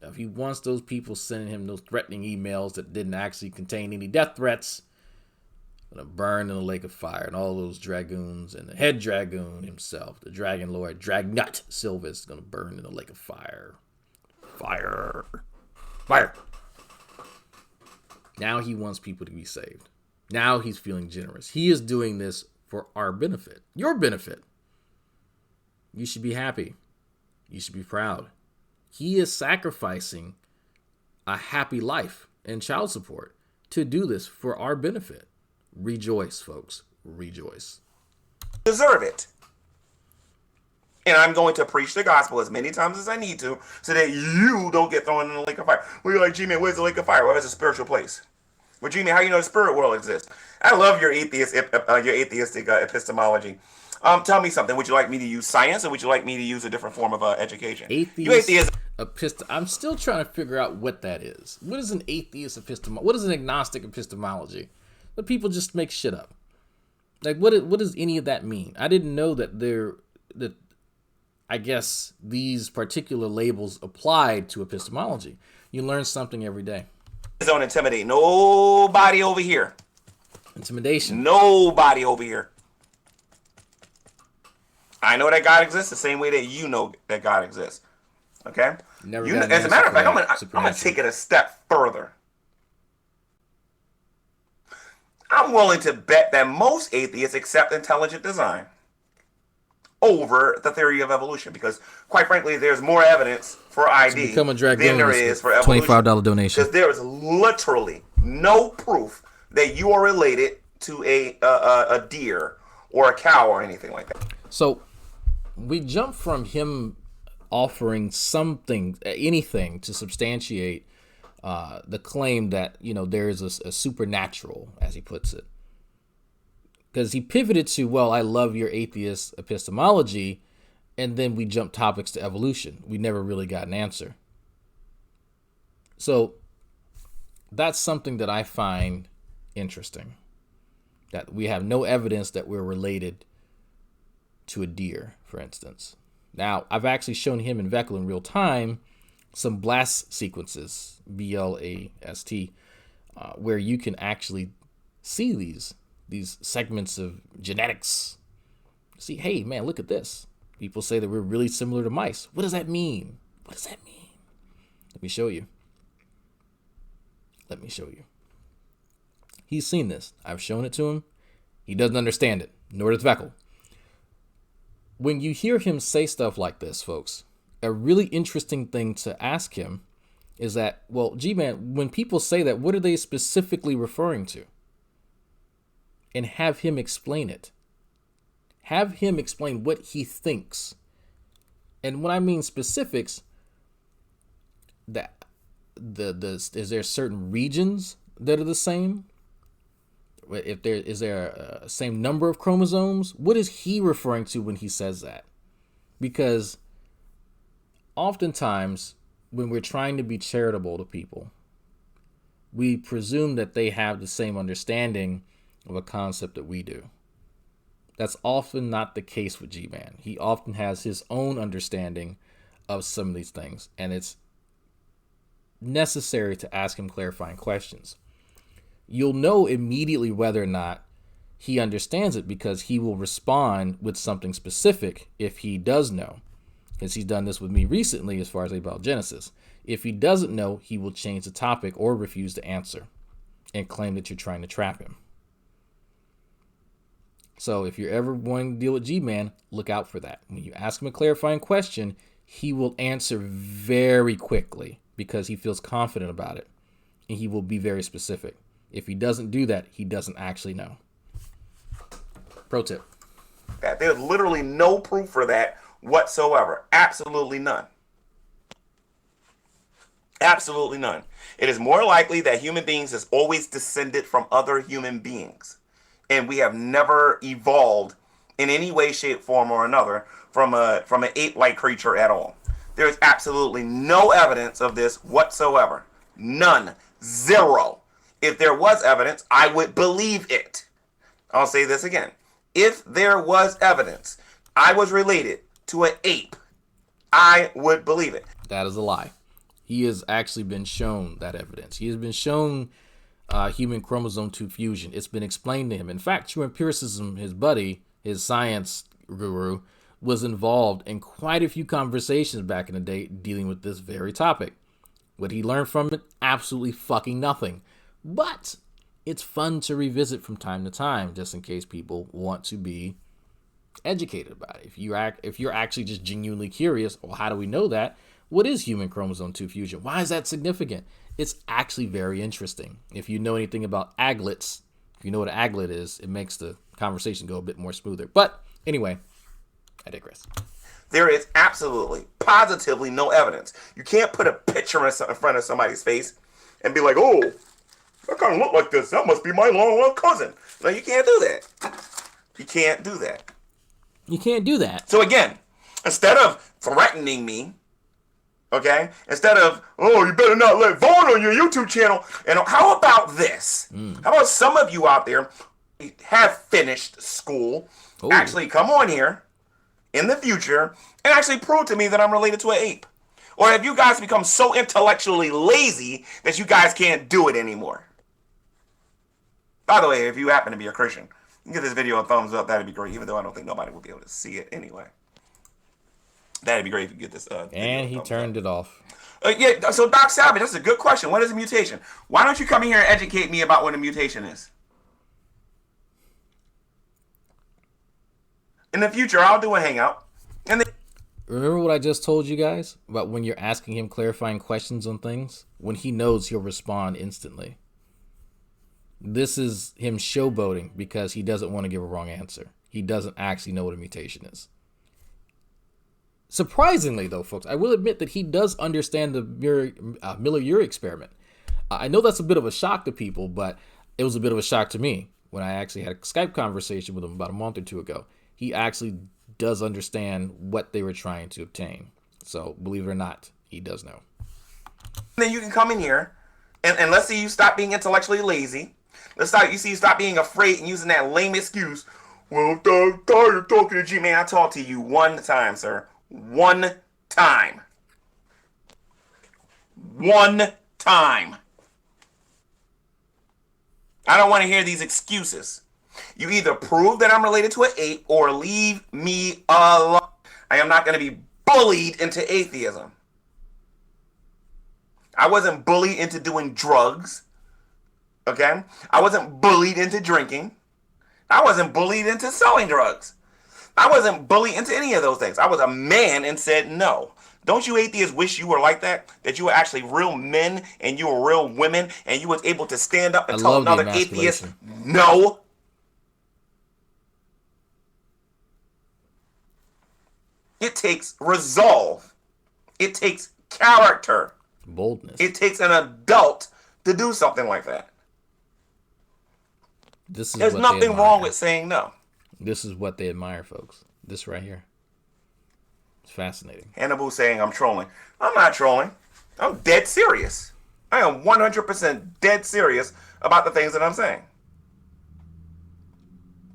E: if he wants those people sending him those threatening emails that didn't actually contain any death threats, gonna burn in the lake of fire, and all those dragoons, and the head dragoon himself, the dragon lord Dragnut Silvus, is gonna burn in the lake of fire. Fire. Fire. Now he wants people to be saved. Now he's feeling generous. He is doing this for our benefit, your benefit. You should be happy. You should be proud. He is sacrificing a happy life and child support to do this for our benefit. Rejoice, folks. Rejoice.
B: Deserve it. And I'm going to preach the gospel as many times as I need to so that you don't get thrown in the lake of fire. Well, you're like, G-Man, where's the lake of fire? Well, it's a spiritual place. Well, G-Man, how you know the spirit world exists? I love your atheistic epistemology. Tell me something. Would you like me to use science, or would you like me to use a different form of education?
E: I'm still trying to figure out what that is. What is an atheist epistemology? What is an agnostic epistemology? But people just make shit up. Like, what does any of that mean? I didn't know that I guess these particular labels applied to epistemology. You learn something every day.
B: Don't intimidate nobody over here.
E: Intimidation.
B: Nobody over here. I know that God exists the same way that you know that God exists. Okay? As a matter of fact, I'm going to take it a step further. I I'm willing to bet that most atheists accept intelligent design over the theory of evolution, because quite frankly, there's more evidence for ID
E: Become a
B: than there is for evolution.
E: $25 donation.
B: Because there is literally no proof that you are related to a deer or a cow or anything like that.
E: So we jump from him offering something, anything, to substantiate the claim that, you know, there is a supernatural, as he puts it. Because he pivoted to, well, I love your atheist epistemology, and then we jumped topics to evolution. We never really got an answer. So that's something that I find interesting, that we have no evidence that we're related to a deer, for instance. Now, I've actually shown him and Veckel in real time some blast sequences, BLAST, where you can actually see these segments of genetics. See, hey, man, look at this. People say that we're really similar to mice. What does that mean? What does that mean? Let me show you. He's seen this. I've shown it to him. He doesn't understand it, nor does Veckel. When you hear him say stuff like this, folks, a really interesting thing to ask him is that, well, G-Man, when people say that, what are they specifically referring to? And have him explain it. Have him explain what he thinks. And when I mean specifics, that is there certain regions that are the same? If there is there a same number of chromosomes? What is he referring to when he says that? Because oftentimes when we're trying to be charitable to people, we presume that they have the same understanding of a concept that we do. That's often not the case with G-Man. He often has his own understanding of some of these things, and it's necessary to ask him clarifying questions. You'll know immediately whether or not he understands it, because he will respond with something specific if he does know. Because he's done this with me recently as far as abiogenesis. If he doesn't know, he will change the topic or refuse to answer and claim that you're trying to trap him. So if you're ever wanting to deal with G-Man, look out for that. When you ask him a clarifying question, he will answer very quickly because he feels confident about it, and he will be very specific. If he doesn't do that, he doesn't actually know. Pro tip.
B: There's literally no proof for that whatsoever. Absolutely none. Absolutely none. It is more likely that human beings has always descended from other human beings, and we have never evolved in any way, shape, form, or another from an ape-like creature at all. There is absolutely no evidence of this whatsoever. None. Zero. If there was evidence, I would believe it. I'll say this again. If there was evidence I was related to an ape, I would believe it.
E: That is a lie. He has actually been shown that evidence. He has been shown human chromosome 2 fusion. It's been explained to him. In fact, True Empiricism, his buddy, his science guru, was involved in quite a few conversations back in the day dealing with this very topic. What he learned from it? Absolutely fucking nothing. But it's fun to revisit from time to time, just in case people want to be educated about it. If you're actually just genuinely curious, well, how do we know that? What is human chromosome 2 fusion? Why is that significant? It's actually very interesting. If you know anything about aglets, if you know what an aglet is, it makes the conversation go a bit more smoother. But anyway, I digress.
B: There is absolutely, positively no evidence. You can't put a picture in front of somebody's face and be like, oh, I kind of look like this. That must be my long-lost cousin. No, you can't do that. You can't do that.
E: You can't do that.
B: So again, instead of threatening me, okay, instead of, oh, you better not let Vaughn on your YouTube channel, and how about this? How about some of you out there have finished school, actually come on here in the future and actually prove to me that I'm related to an ape? Or have you guys become so intellectually lazy that you guys can't do it anymore? By the way, if you happen to be a Christian, you can give this video a thumbs up. That'd be great, even though I don't think nobody will be able to see it anyway. That'd be great if you get this.
E: And he turned it off.
B: Yeah, so Doc Savage, that's a good question. What is a mutation? Why don't you come in here and educate me about what a mutation is? In the future, I'll do a hangout. And then
E: Remember what I just told you guys about when you're asking him clarifying questions on things? When he knows, he'll respond instantly. This is him showboating because he doesn't want to give a wrong answer. He doesn't actually know what a mutation is. Surprisingly, though, folks, I will admit that he does understand the Miller-Urey experiment. I know that's a bit of a shock to people, but it was a bit of a shock to me when I actually had a Skype conversation with him about a month or two ago. He actually does understand what they were trying to obtain. So, believe it or not, he does know.
B: then you can come in here, and let's see you stop being intellectually lazy. You stop being afraid and using that lame excuse. Well, I'm tired of talking to G-Man. I talked to you one time, sir. One time. One time. I don't want to hear these excuses. You either prove that I'm related to an ape or leave me alone. I am not going to be bullied into atheism. I wasn't bullied into doing drugs. Okay? I wasn't bullied into drinking. I wasn't bullied into selling drugs. I wasn't bullied into any of those things. I was a man and said no. Don't you atheists wish you were like that? That you were actually real men and you were real women and you was able to stand up and tell another atheist no? It takes resolve. It takes character.
E: Boldness.
B: It takes an adult to do something like that. There's nothing wrong with saying no.
E: This is what they admire, folks. This right here. It's fascinating.
B: Hannibal saying I'm trolling. I'm not trolling. I'm dead serious. I am 100% dead serious about the things that I'm saying.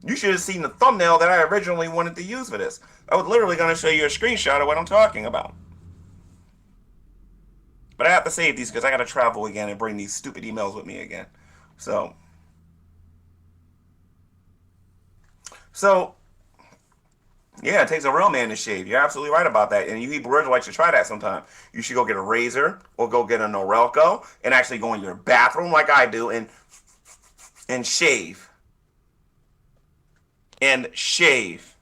B: You should have seen the thumbnail that I originally wanted to use for this. I was literally going to show you a screenshot of what I'm talking about. But I have to save these because I got to travel again and bring these stupid emails with me again. So, yeah, it takes a real man to shave. You're absolutely right about that. And you Hebrew like to try that sometime. You should go get a razor or go get a Norelco and actually go in your bathroom like I do and shave. And shave.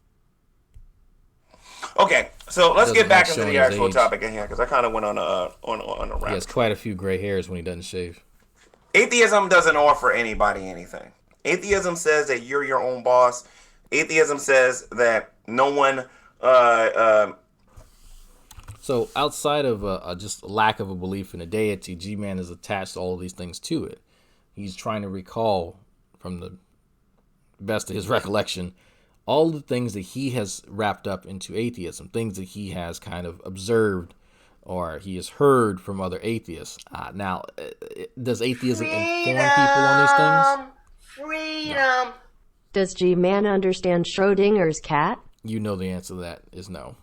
B: Okay, so let's get back into the actual topic in here because I kind of went on a rant.
E: He has quite a few gray hairs when he doesn't shave.
B: Atheism doesn't offer anybody anything. Atheism says that you're your own boss. Atheism says that no one.
E: So outside of just lack of a belief in a deity, G-Man has attached all of these things to it. He's trying to recall from the best of his recollection all the things that he has wrapped up into atheism, things that he has kind of observed or he has heard from other atheists. Now, does atheism inform people on these things?
H: Freedom. No. Does G-Man understand Schrodinger's cat?
E: You know the answer to that is no.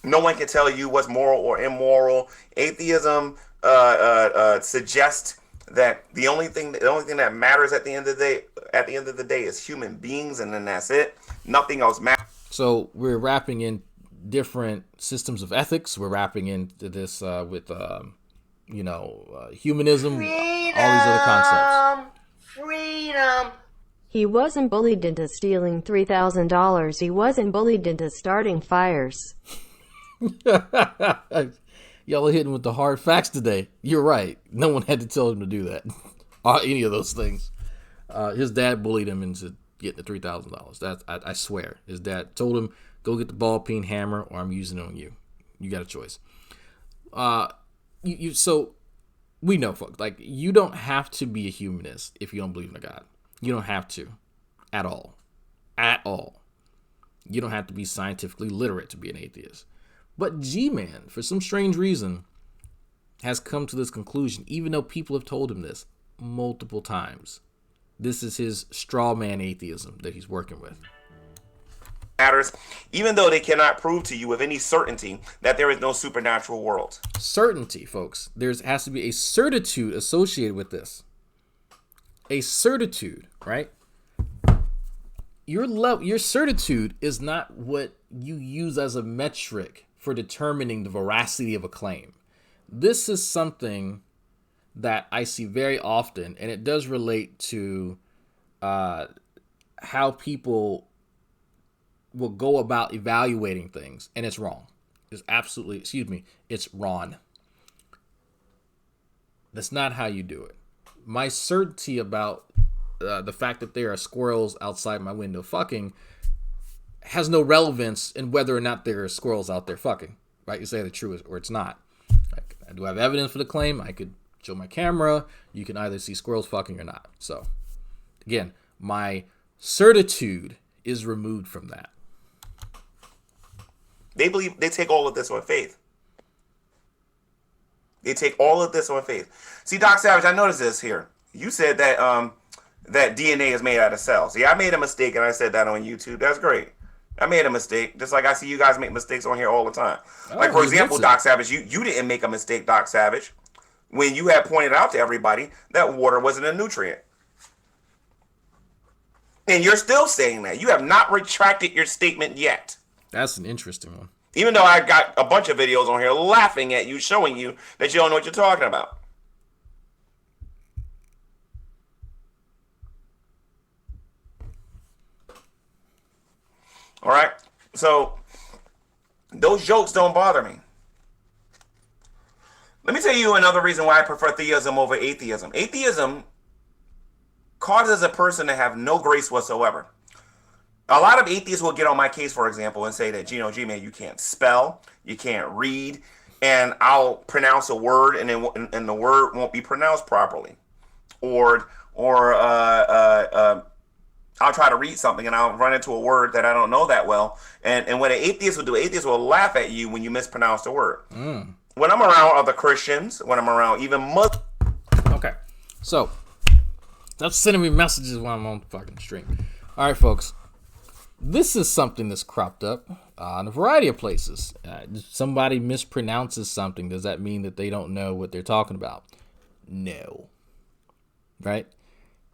B: No one can tell you what's moral or immoral. Atheism suggests that the only thing that matters at the end of the day is human beings, and then that's it. Nothing else matters.
E: So we're wrapping in different systems of ethics. We're wrapping into this with humanism,
H: Freedom.
E: all these other concepts.
H: Freedom. He wasn't bullied into stealing $3,000. He wasn't bullied into starting fires.
E: Y'all are hitting with the hard facts today. You're right. No one had to tell him to do that. Or any of those things. His dad bullied him into getting the $3,000. I swear. His dad told him, go get the ball peen hammer or I'm using it on you. You got a choice. So we know, folks, like you don't have to be a humanist if you don't believe in a God. You don't have to. At all. At all. You don't have to be scientifically literate to be an atheist. But G-Man, for some strange reason, has come to this conclusion, even though people have told him this multiple times. This is his straw man atheism that he's working with.
B: Matters, even though they cannot prove to you with any certainty that there is no supernatural world.
E: Certainty, folks. There has to be a certitude associated with this. A certitude, right? Your certitude is not what you use as a metric for determining the veracity of a claim. This is something that I see very often, and it does relate to how people will go about evaluating things, and it's wrong. It's absolutely, it's wrong. That's not how you do it. My certainty about the fact that there are squirrels outside my window fucking has no relevance in whether or not there are squirrels out there fucking. Right? You say the truth or it's not. Like, do I have evidence for the claim? I could show my camera. You can either see squirrels fucking or not. So, again, my certitude is removed from that.
B: They believe they take all of this on faith. They take all of this on faith. See, Doc Savage, I noticed this here. You said that that DNA is made out of cells. Yeah, I made a mistake and I said that on YouTube. That's great. I made a mistake, just like I see you guys make mistakes on here all the time. Like, for example, Doc Savage, you didn't make a mistake, Doc Savage, when you had pointed out to everybody that water wasn't a nutrient. And you're still saying that. You have not retracted your statement yet.
E: That's an interesting one.
B: Even though I got a bunch of videos on here laughing at you, showing you that you don't know what you're talking about. All right? So, those jokes don't bother me. Let me tell you another reason why I prefer theism over atheism. Atheism causes a person to have no grace whatsoever. A lot of atheists will get on my case, for example, and say that, G-Man, you can't spell, you can't read, and I'll pronounce a word and then the word won't be pronounced properly. Or I'll try to read something and I'll run into a word that I don't know that well. And what an atheist will do, atheists will laugh at you when you mispronounce the word. When I'm around other Christians, when I'm around even Muslims.
E: Okay, so that's sending me messages while I'm on the fucking stream. All right, folks. This is something that's cropped up in a variety of places. Somebody mispronounces something. Does that mean that they don't know what they're talking about? No. Right?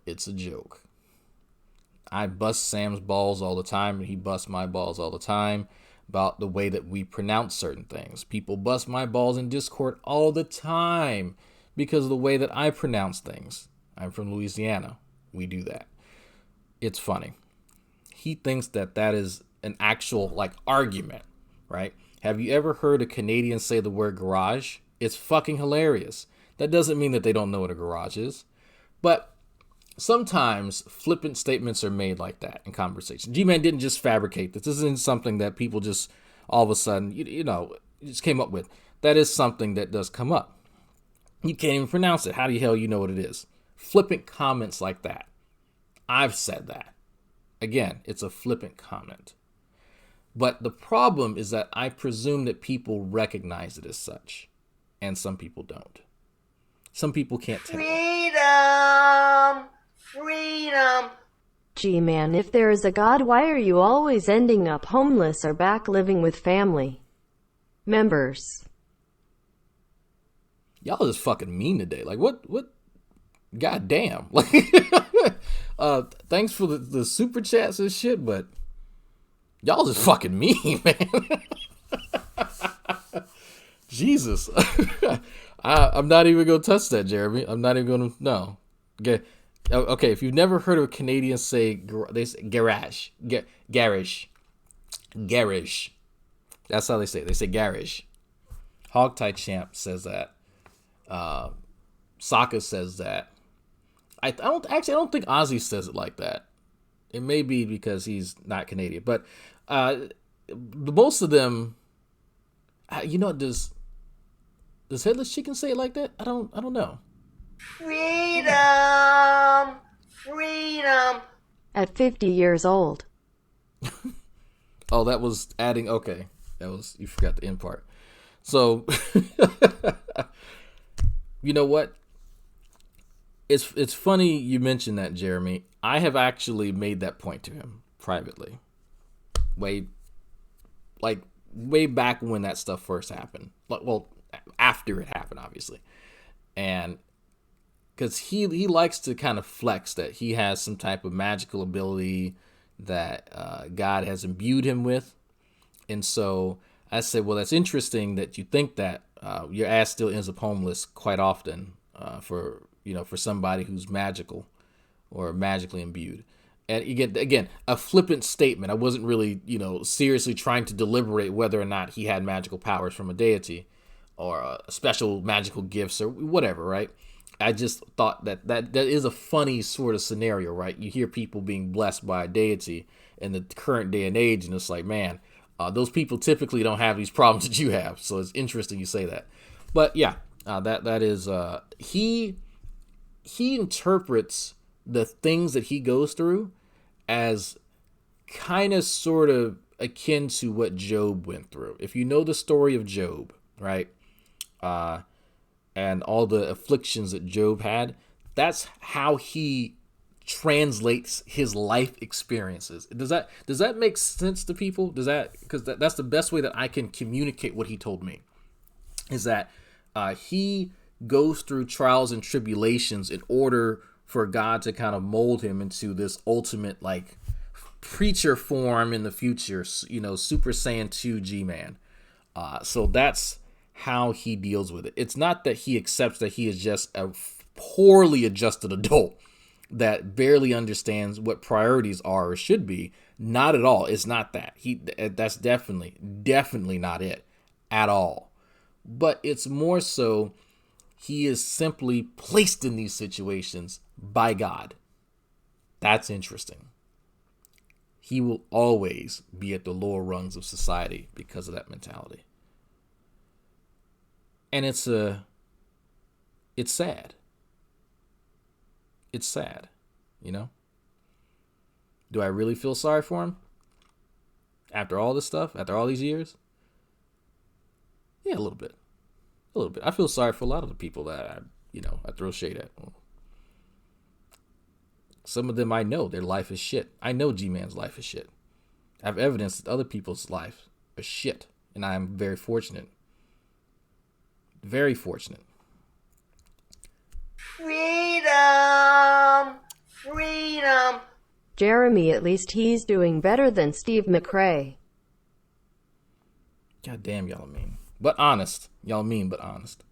E: It's a joke. I bust Sam's balls all the time, and he busts my balls all the time about the way that we pronounce certain things. People bust my balls in Discord all the time because of the way that I pronounce things. I'm from Louisiana. We do that. It's funny. He thinks that that is an actual, like, argument, right? Have you ever heard a Canadian say the word garage? It's fucking hilarious. That doesn't mean that they don't know what a garage is. But sometimes flippant statements are made like that in conversation. G-Man didn't just fabricate this. This isn't something that people just all of a sudden, just came up with. That is something that does come up. You can't even pronounce it. How the hell you know what it is? Flippant comments like that. I've said that. Again, it's a flippant comment. But the problem is that I presume that people recognize it as such. And some people don't. Some people can't tell.
B: Freedom!
H: G-Man, if there is a God, why are you always ending up homeless or back living with family members?
E: Y'all just fucking mean today. Like, what? God damn. Like, thanks for the super chats and shit, but y'all just fucking mean, man. Jesus. I'm not even going to touch that, Jeremy. I'm not even going to, no. Okay, if you've never heard of a Canadian say, they say garage. Garage. Garage. That's how they say it. They say garage. Hogtie Champ says that. Sokka says that. I don't think Ozzy says it like that. It may be because he's not Canadian, but most of them, does Headless Chicken say it like that? I don't know.
B: Freedom!
H: At 50 years old.
E: Oh, that was adding. Okay, you forgot the end part. So, you know what? It's funny you mentioned that, Jeremy. I have actually made that point to him privately. Way back when that stuff first happened. Well, after it happened, obviously. And because he likes to kind of flex that he has some type of magical ability that God has imbued him with. And so I said, well, that's interesting that you think that. Your ass still ends up homeless quite often for somebody who's magical or magically imbued. And again, a flippant statement. I wasn't really, seriously trying to deliberate whether or not he had magical powers from a deity or special magical gifts or whatever, right? I just thought that is a funny sort of scenario, right? You hear people being blessed by a deity in the current day and age, and it's like, man, those people typically don't have these problems that you have. So it's interesting you say that. But yeah, that is he interprets the things that he goes through as kind of sort of akin to what Job went through. If you know the story of Job, right? And all the afflictions that Job had, that's how he translates his life experiences. Does that make sense to people? Because that's the best way that I can communicate what he told me, is that he goes through trials and tribulations in order for God to kind of mold him into this ultimate like preacher form in the future, Super Saiyan 2 G-Man. So that's how he deals with it. It's not that he accepts that he is just a poorly adjusted adult that barely understands what priorities are or should be. Not at all. It's not that. That's definitely not it at all. But it's more so he is simply placed in these situations by God. That's interesting. He will always be at the lower rungs of society because of that mentality. And it's sad. It's sad, Do I really feel sorry for him? After all this stuff, after all these years? Yeah, a little bit. I feel sorry for a lot of the people that I throw shade at. Some of them I know their life is shit. I know G-Man's life is shit. I have evidence that other people's life is shit. And I am very fortunate. Very fortunate.
H: Freedom. Jeremy, at least he's doing better than Steve McRae.
E: God damn, y'all mean. But honest. Y'all mean, but honest.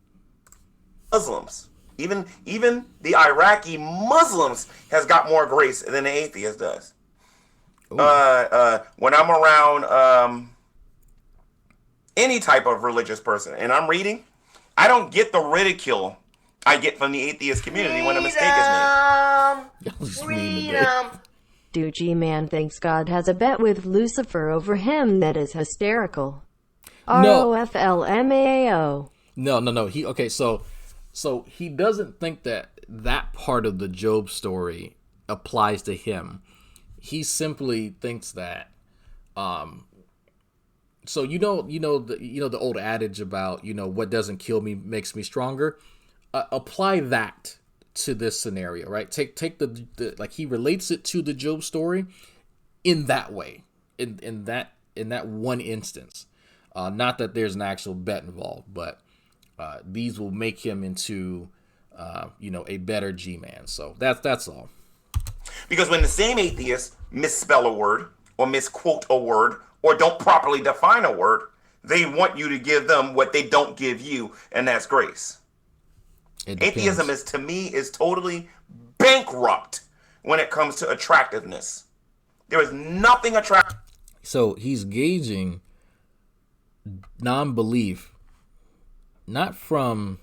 B: Muslims. Even the Iraqi Muslims has got more grace than the atheist does. When I'm around any type of religious person and I'm reading, I don't get the ridicule I get from the atheist community when a mistake is made.
H: Dude, G-Man thinks God has a bet with Lucifer over him that is hysterical. ROFLMAO.
E: No. So he doesn't think that part of the Job story applies to him. He simply thinks that so the old adage about what doesn't kill me makes me stronger. Apply that to this scenario, right? Take the like he relates it to the Job story in that way, in that one instance. Not that there's an actual bet involved, but these will make him into a better G-Man. So that's all.
B: Because when the same atheists misspell a word or misquote a word or don't properly define a word, they want you to give them what they don't give you, and that's grace. Atheism is totally bankrupt when it comes to attractiveness. There is nothing attractive.
E: So he's gauging non-belief not from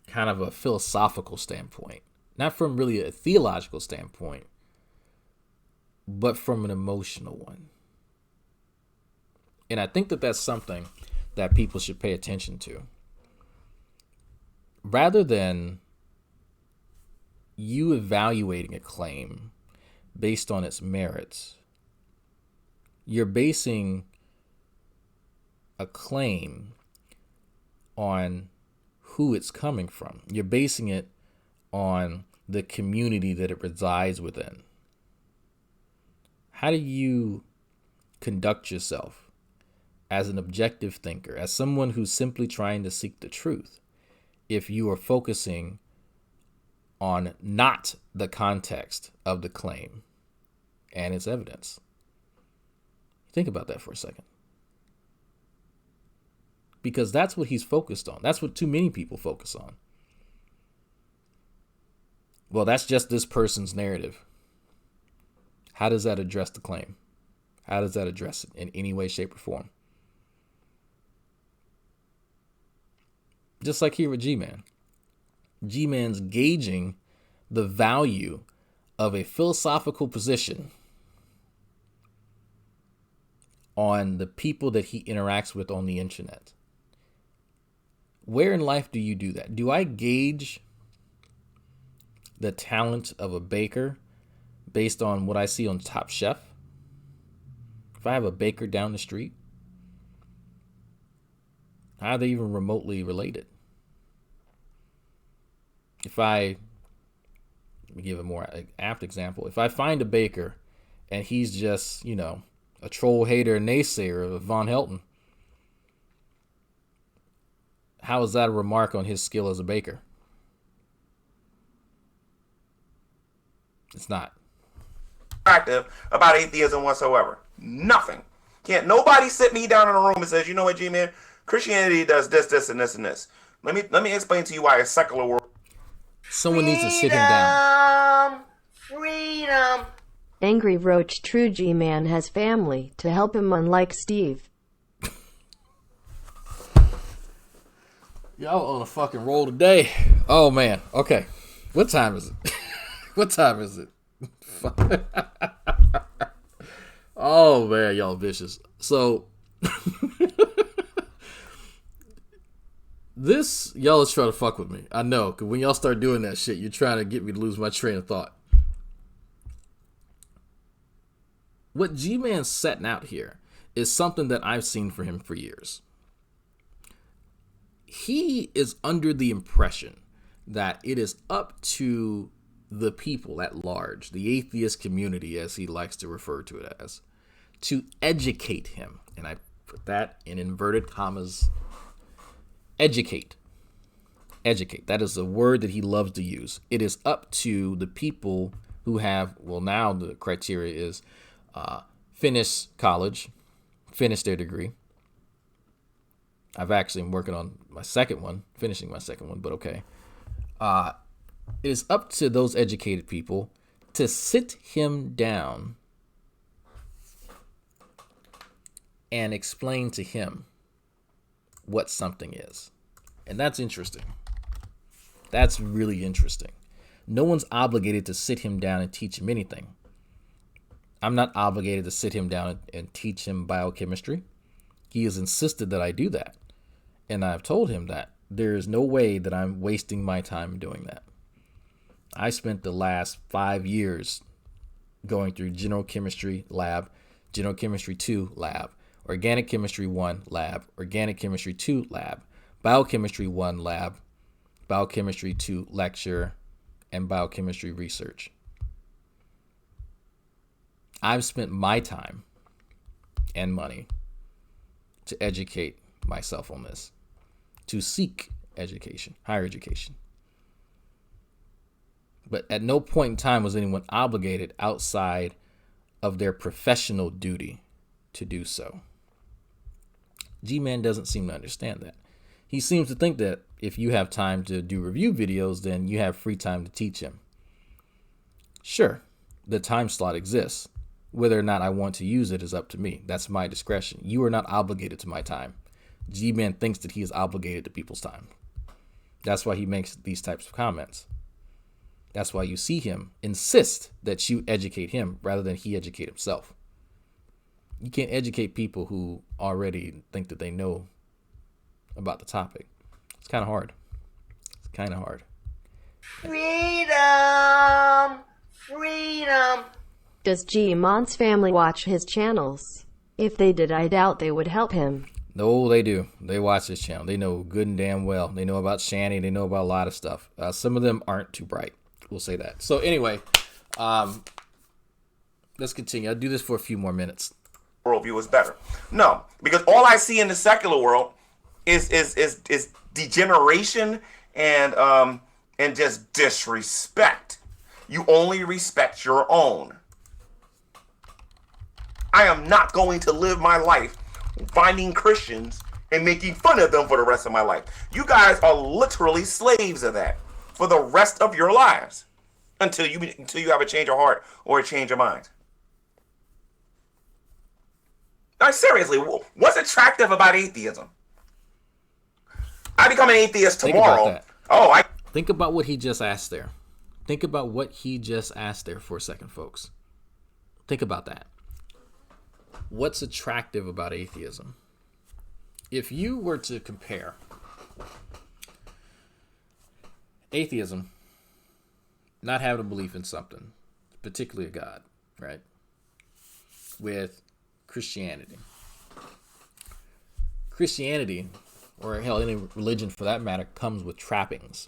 E: kind of a philosophical standpoint, not from really a theological standpoint, but from an emotional one. And I think that that's something that people should pay attention to. Rather than you evaluating a claim based on its merits, you're basing a claim on who it's coming from. You're basing it on the community that it resides within. How do you conduct yourself as an objective thinker, as someone who's simply trying to seek the truth, if you are focusing on not the context of the claim and its evidence? Think about that for a second. Because that's what he's focused on. That's what too many people focus on. Well, that's just this person's narrative. How does that address the claim? How does that address it in any way, shape, or form? Just like here with G-Man. G-Man's gauging the value of a philosophical position on the people that he interacts with on the internet. Where in life do you do that? Do I gauge the talent of a baker based on what I see on Top Chef? If I have a baker down the street, how are they even remotely related? Let me give a more apt example. If I find a baker and he's just, a troll hater, naysayer of Von Helton, how is that a remark on his skill as a baker? It's not.
B: Attractive about atheism whatsoever. Nothing. Can't nobody sit me down in a room and says, you know what, G-Man? Christianity does this, this, and this, and this. Let me explain to you why a secular world.
E: Someone needs to sit him down.
B: Freedom.
H: Angry Roach True G-Man has family to help him, unlike Steve.
E: Y'all on a fucking roll today. Oh, man. Okay. What time is it? What time is it? Oh, man. Y'all vicious. So, y'all is trying to fuck with me. I know, because when y'all start doing that shit, you're trying to get me to lose my train of thought. What G-Man's setting out here is something that I've seen for him for years. He is under the impression that it is up to the people at large, the atheist community, as he likes to refer to it as, to educate him. And I put that in inverted commas. Educate. Educate. That is a word that he loves to use. It is up to the people who have, well, now the criteria is finish college, finish their degree. I've actually been working on my second one, finishing my second one, but okay. It is up to those educated people to sit him down and explain to him what something is. And that's interesting. That's really interesting. No one's obligated to sit him down and teach him anything. I'm not obligated to sit him down and teach him biochemistry. He has insisted that I do that. And I've told him that there is no way that I'm wasting my time doing that. I spent the last 5 years going through general chemistry lab, general chemistry 2 lab, organic chemistry 1 lab, organic chemistry 2 lab, biochemistry 1 lab, biochemistry 2 lecture, and biochemistry research. I've spent my time and money to educate myself on this, to seek education, higher education. But at no point in time was anyone obligated outside of their professional duty to do so. G-Man doesn't seem to understand that. He seems to think that if you have time to do review videos, then you have free time to teach him. Sure, the time slot exists. Whether or not I want to use it is up to me. That's my discretion. You are not obligated to my time. G-Man thinks that he is obligated to people's time. That's why he makes these types of comments. That's why you see him insist that you educate him rather than he educate himself. You can't educate people who already think that they know about the topic. It's kind of hard. It's kind of hard.
B: Freedom! Freedom!
H: Does G-Mon's family watch his channels? If they did, I doubt they would help him.
E: No, they do. They watch this channel. They know good and damn well. They know about Shanny. They know about a lot of stuff. Some of them aren't too bright. We'll say that. So anyway, let's continue. I'll do this for a few more minutes.
B: Worldview is better. No, because all I see in the secular world is degeneration and just disrespect. You only respect your own. I am not going to live my life finding Christians and making fun of them for the rest of my life. You guys are literally slaves of that for the rest of your lives until you have a change of heart or a change of mind. Now, seriously, what's attractive about atheism? I become an atheist tomorrow.
E: Think about what he just asked there. Think about what he just asked there for a second, folks. Think about that. What's attractive about atheism? If you were to compare atheism, not having a belief in something, particularly a God, right, with Christianity. Christianity, or hell, any religion for that matter, comes with trappings.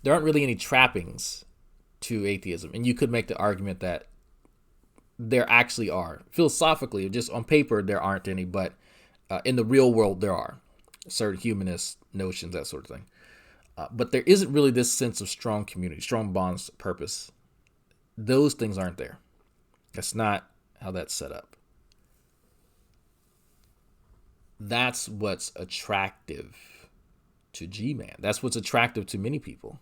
E: There aren't really any trappings to atheism. And you could make the argument that there actually are. Philosophically, just on paper, there aren't any, but in the real world, there are. Certain humanist notions, that sort of thing. But there isn't really this sense of strong community, strong bonds, purpose. Those things aren't there. That's not how that's set up. That's what's attractive to G-Man. That's what's attractive to many people.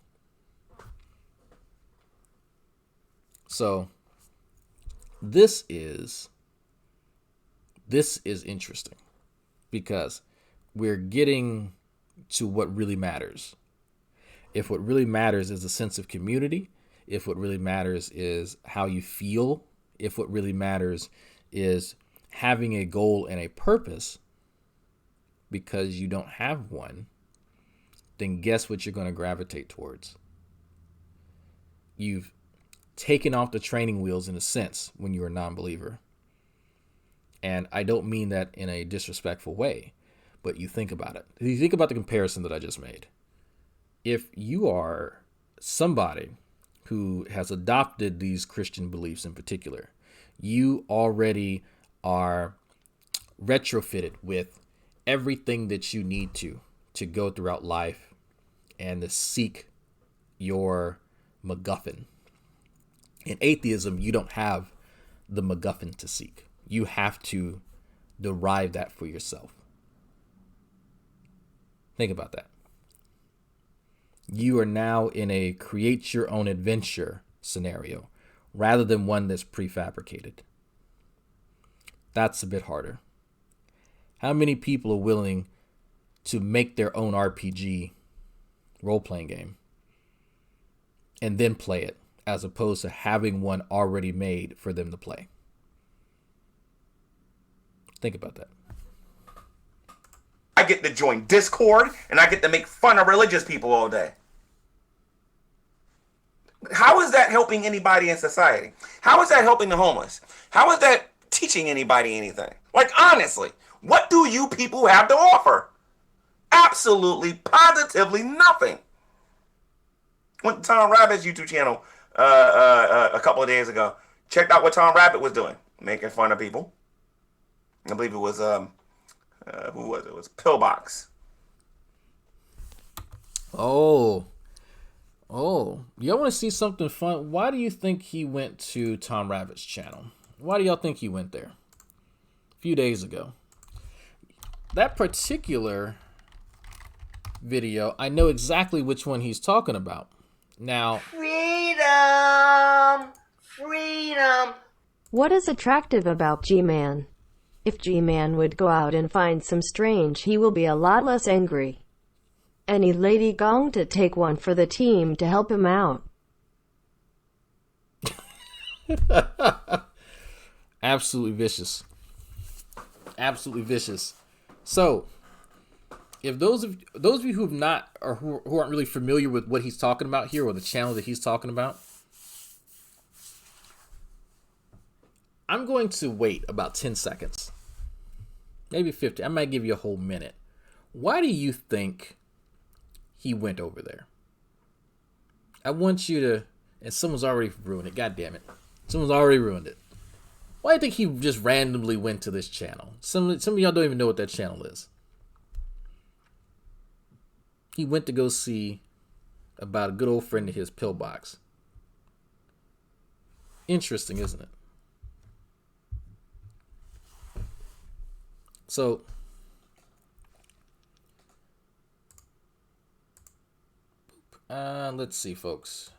E: So this is interesting because we're getting to what really matters. If what really matters is a sense of community, if what really matters is how you feel, if what really matters is having a goal and a purpose because you don't have one, then guess what you're going to gravitate towards? You've taken off the training wheels in a sense when you're a non-believer. And I don't mean that in a disrespectful way, but you think about it. You think about the comparison that I just made. If you are somebody who has adopted these Christian beliefs in particular, you already are retrofitted with everything that you need to go throughout life and to seek your MacGuffin. In atheism, you don't have the MacGuffin to seek. You have to derive that for yourself. Think about that. You are now in a create your own adventure scenario rather than one that's prefabricated. That's a bit harder. How many people are willing to make their own RPG role-playing game and then play it as opposed to having one already made for them to play? Think about that.
B: I get to join Discord and I get to make fun of religious people all day. How is that helping anybody in society? How is that helping the homeless? How is that teaching anybody anything? Like, honestly, what do you people have to offer? Absolutely, positively nothing. Went to Tom Rabbit's YouTube channel a couple of days ago. Checked out what Tom Rabbit was doing, making fun of people. I believe it was who was it? It was Pillbox.
E: Oh, y'all want to see something fun? Why do you think he went to Tom Rabbit's channel? Why do y'all think he went there? A few days ago. That particular video, I know exactly which one he's talking about. Now,
H: Freedom! What is attractive about G-Man? If G-Man would go out and find some strange, he will be a lot less angry. Any lady going to take one for the team to help him out?
E: Absolutely vicious. Absolutely vicious. So, if those of you who have not or who aren't really familiar with what he's talking about here or the channel that he's talking about, I'm going to wait about 10 seconds. Maybe 50. I might give you a whole minute. Why do you think he went over there? I want you to, and someone's already ruined it. God damn it. Someone's already ruined it. Why do you think he just randomly went to this channel? Some of y'all don't even know what that channel is. He went to go see about a good old friend of his, Pillbox. Interesting, isn't it? So, let's see, folks.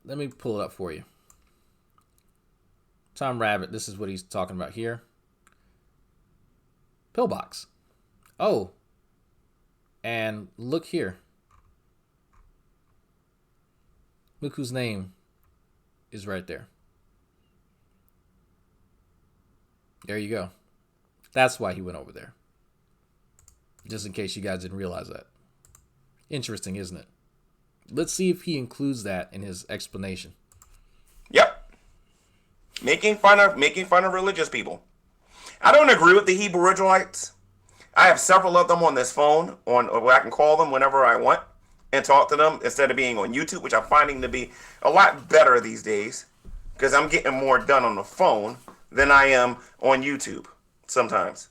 E: Let me pull it up for you. Tom Rabbit, this is what he's talking about here. Pillbox. Oh, and look here. Look whose name is right there. There you go. That's why he went over there. Just in case you guys didn't realize that. Interesting, isn't it? Let's see if he includes that in his explanation.
B: Yep. Making fun of religious people. I don't agree with the Hebrew Israelites. I have several of them on this phone, where I can call them whenever I want and talk to them instead of being on YouTube, which I'm finding to be a lot better these days because I'm getting more done on the phone than I am on YouTube sometimes.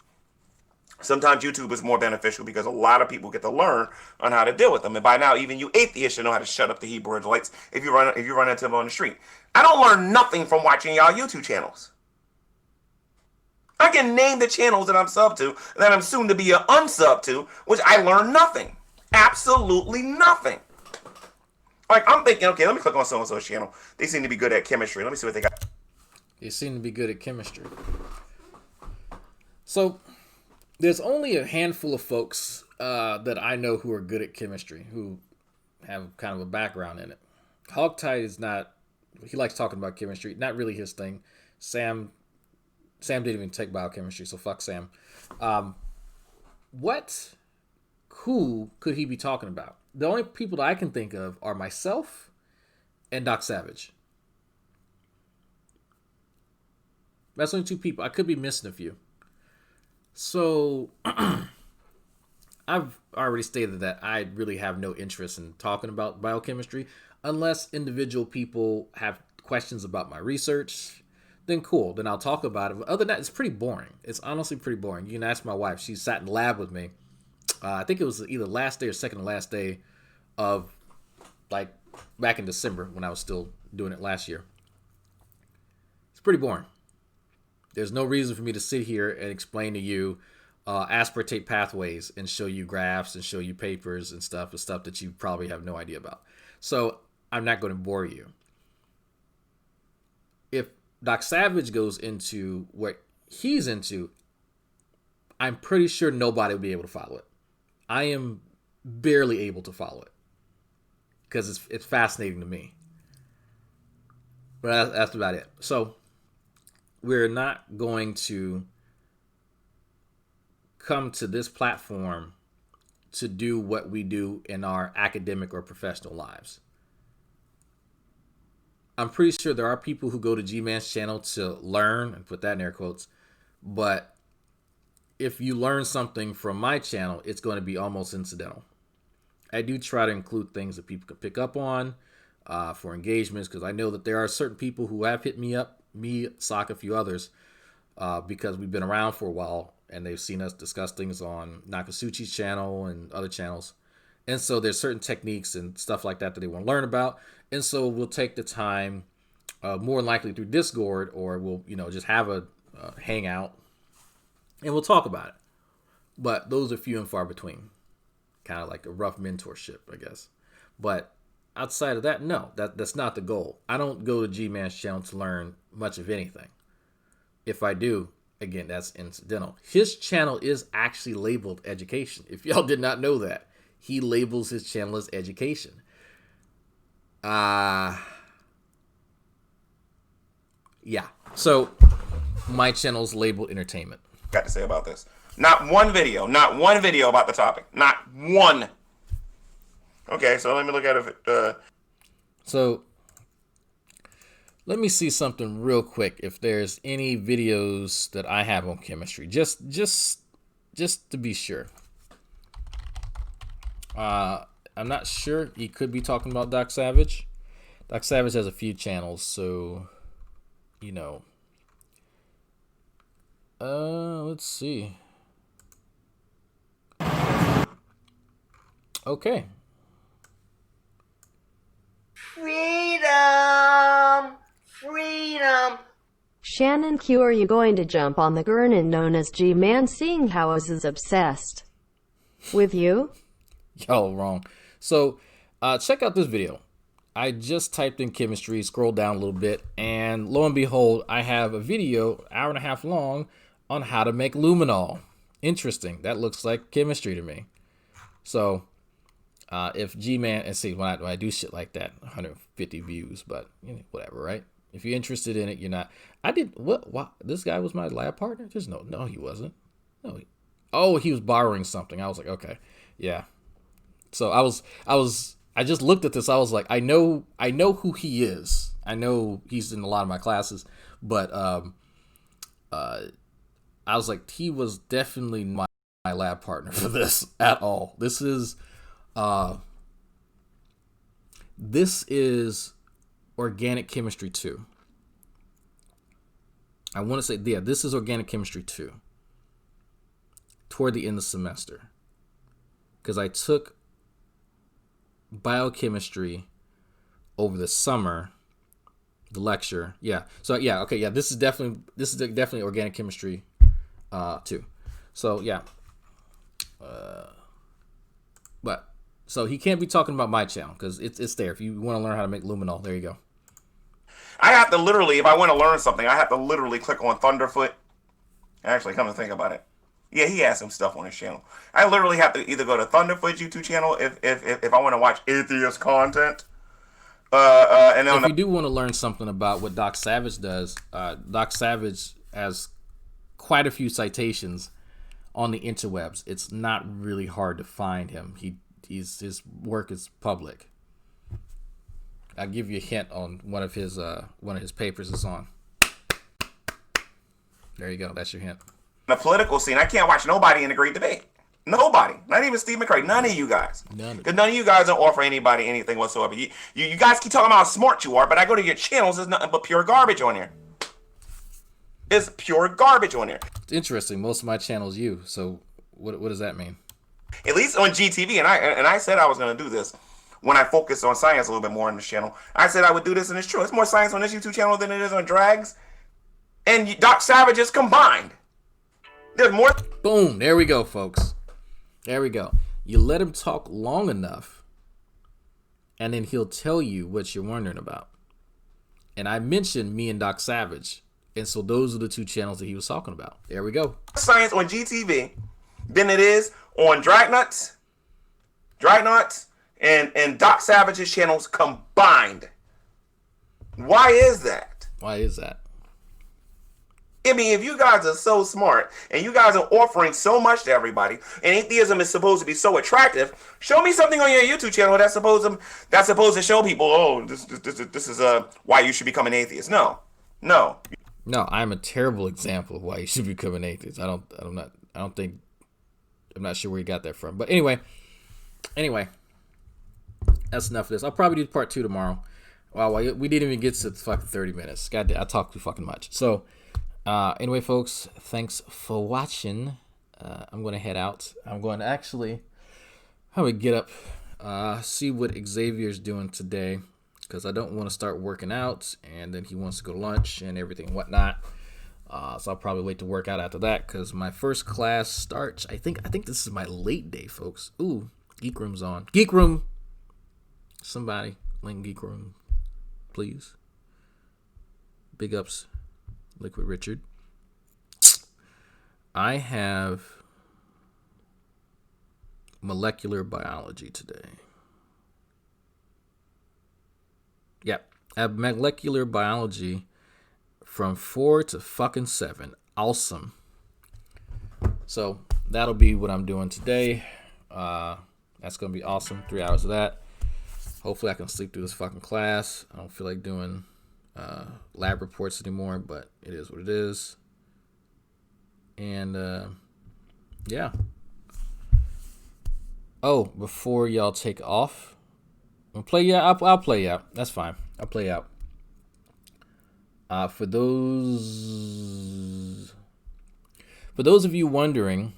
B: Sometimes YouTube is more beneficial because a lot of people get to learn on how to deal with them. And by now, even you atheists should know how to shut up the Hebrew Israelites if you run into them on the street. I don't learn nothing from watching y'all YouTube channels. I can name the channels that I'm sub to, that I'm soon to be an unsub to, which I learn nothing. Absolutely nothing. Like, I'm thinking, okay, let me click on so-and-so's channel. They seem to be good at chemistry. Let me see what they got.
E: They seem to be good at chemistry. So, there's only a handful of folks that I know who are good at chemistry, who have kind of a background in it. Hogtie is not, he likes talking about chemistry, not really his thing. Sam didn't even take biochemistry, so fuck Sam. Who could he be talking about? The only people that I can think of are myself and Doc Savage. That's only two people. I could be missing a few. So, I've already stated that I really have no interest in talking about biochemistry unless individual people have questions about my research. Then cool, then I'll talk about it. But other than that, it's pretty boring. It's honestly pretty boring. You can ask my wife. She sat in the lab with me. I think it was either last day or second to last day of, like, back in December when I was still doing it last year. It's pretty boring. There's no reason for me to sit here and explain to you aspartate pathways and show you graphs and show you papers and stuff that you probably have no idea about. So I'm not going to bore you. If Doc Savage goes into what he's into, I'm pretty sure nobody will be able to follow it. I am barely able to follow it because it's fascinating to me. But that's about it. So we're not going to come to this platform to do what we do in our academic or professional lives. I'm pretty sure there are people who go to G-Man's channel to learn, and put that in air quotes, but if you learn something from my channel, it's going to be almost incidental. I do try to include things that people can pick up on for engagements, because I know that there are certain people who have hit me up, me, Sock, a few others, because we've been around for a while, and they've seen us discuss things on Nakasuchi's channel and other channels. And so there's certain techniques and stuff like that they want to learn about. And so we'll take the time, more than likely through Discord, or we'll, just have a hangout, and we'll talk about it. But those are few and far between. Kind of like a rough mentorship, I guess. But outside of that, no, that's not the goal. I don't go to G-Man's channel to learn much of anything. If I do, again, that's incidental. His channel is actually labeled education. If y'all did not know that, he labels his channel as education. Yeah. So my channel's labeled entertainment.
B: Got to say about this. Not one video about the topic. Not one. Okay, so let me look at it.
E: So let me see something real quick. If there's any videos that I have on chemistry, just to be sure. I'm not sure. He could be talking about Doc Savage. Doc Savage has a few channels, so let's see. Okay.
B: Freedom! Freedom!
H: Shannon Q, are you going to jump on the Gurnan known as G-Man, seeing how I was obsessed with you?
E: Y'all wrong. So check out this video. I just typed in chemistry, scrolled down a little bit, and lo and behold, I have a video, hour and a half long, on how to make luminol. Interesting. That looks like chemistry to me. So, if G-Man, and see, when I do shit like that, 150 views, but whatever, right? If you're interested in it, you're not. What? This guy was my lab partner? There's no, he wasn't. No. He was borrowing something. I was like, okay, yeah. So I just looked at this. I was like, I know who he is. I know he's in a lot of my classes, but I was like, he was definitely my lab partner for this at all. This is organic chemistry 2. I want to say, yeah, this is organic chemistry 2. Toward the end of the semester. Because I took biochemistry over the summer, the lecture. Yeah. So yeah, okay, yeah, this is definitely organic chemistry 2. So yeah. But so he can't be talking about my channel because it's there. If you want to learn how to make luminol, there you go.
B: I have to literally, if I want to learn something, I have to literally click on Thunderfoot. Actually, come to think about it. Yeah, he has some stuff on his channel. I literally have to either go to Thunderfoot's YouTube channel if I want to watch atheist content. And then
E: if you do want to learn something about what Doc Savage does, Doc Savage has quite a few citations on the interwebs. It's not really hard to find him. His work is public. I'll give you a hint on one of his papers is on. There you go. That's your hint.
B: The political scene, I can't watch nobody in the great debate. Nobody. Not even Steve McCrae. None of you guys. Because none of you guys don't offer anybody anything whatsoever. You guys keep talking about how smart you are, but I go to your channels, there's nothing but pure garbage on here. It's pure garbage on here.
E: It's interesting. Most of my channel's you. So what does that mean?
B: At least on GTV, and I said I was going to do this when I focused on science a little bit more on this channel. I said I would do this, and it's true. It's more science on this YouTube channel than it is on Drags and Doc Savage's combined. There's more.
E: Boom. There we go, folks. There we go. You let him talk long enough, and then he'll tell you what you're wondering about. And I mentioned me and Doc Savage, and so those are the two channels that he was talking about. There we go.
B: Science on GTV than it is on Dragnuts, and Doc Savage's channels combined. Why is that?
E: Why is that?
B: I mean, if you guys are so smart and you guys are offering so much to everybody, and atheism is supposed to be so attractive, show me something on your YouTube channel that's supposed to show people, oh, this is why you should become an atheist. No,
E: I'm a terrible example of why you should become an atheist. I'm not sure where you got that from. But anyway, that's enough of this. I'll probably do part 2 tomorrow. Wow, we didn't even get to fucking 30 minutes. God damn, I talk too fucking much. So. Anyway, folks, thanks for watching. I'm going to head out. I'm going to get up, see what Xavier's doing today, because I don't want to start working out, and then he wants to go to lunch and everything and whatnot. So I'll probably wait to work out after that, because my first class starts, I think this is my late day, folks. Ooh, Geek Room's on. Geek Room! Somebody, link Geek Room, please. Big ups. Liquid Richard. I have molecular biology today. Yep, I have molecular biology from 4 to fucking 7. Awesome. So that'll be what I'm doing today. That's gonna be awesome. 3 hours of that. Hopefully I can sleep through this fucking class. I don't feel like doing lab reports anymore, but it is what it is. And yeah. Oh, before y'all take off, I'll play out. I'll play out. That's fine. I'll play out. For those of you wondering,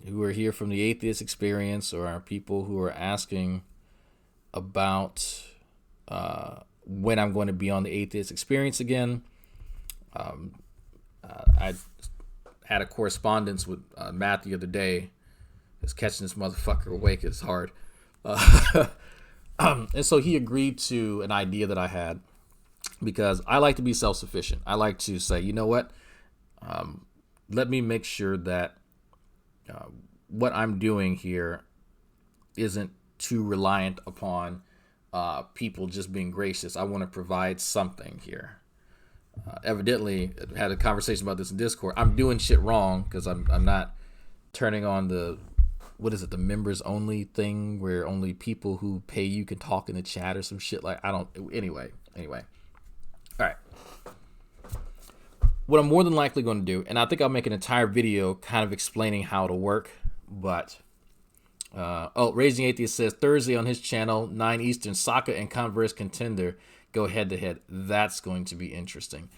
E: who are here from the Atheist Experience, or are people who are asking about when I'm going to be on the Atheist Experience again. I had a correspondence with Matt the other day. Just catching this motherfucker awake is hard. And so he agreed to an idea that I had, because I like to be self-sufficient. I like to say, you know what? Let me make sure that what I'm doing here isn't too reliant upon people just being gracious. I want to provide something here. Evidently, I had a conversation about this in Discord. I'm doing shit wrong because I'm not turning on the members only thing where only people who pay you can talk in the chat or some shit. Like, I don't. Anyway. All right. What I'm more than likely going to do, and I think I'll make an entire video kind of explaining how it'll work, but Raising Atheist says Thursday on his channel, 9 Eastern, Sokka and Converse Contender go head to head. That's going to be interesting.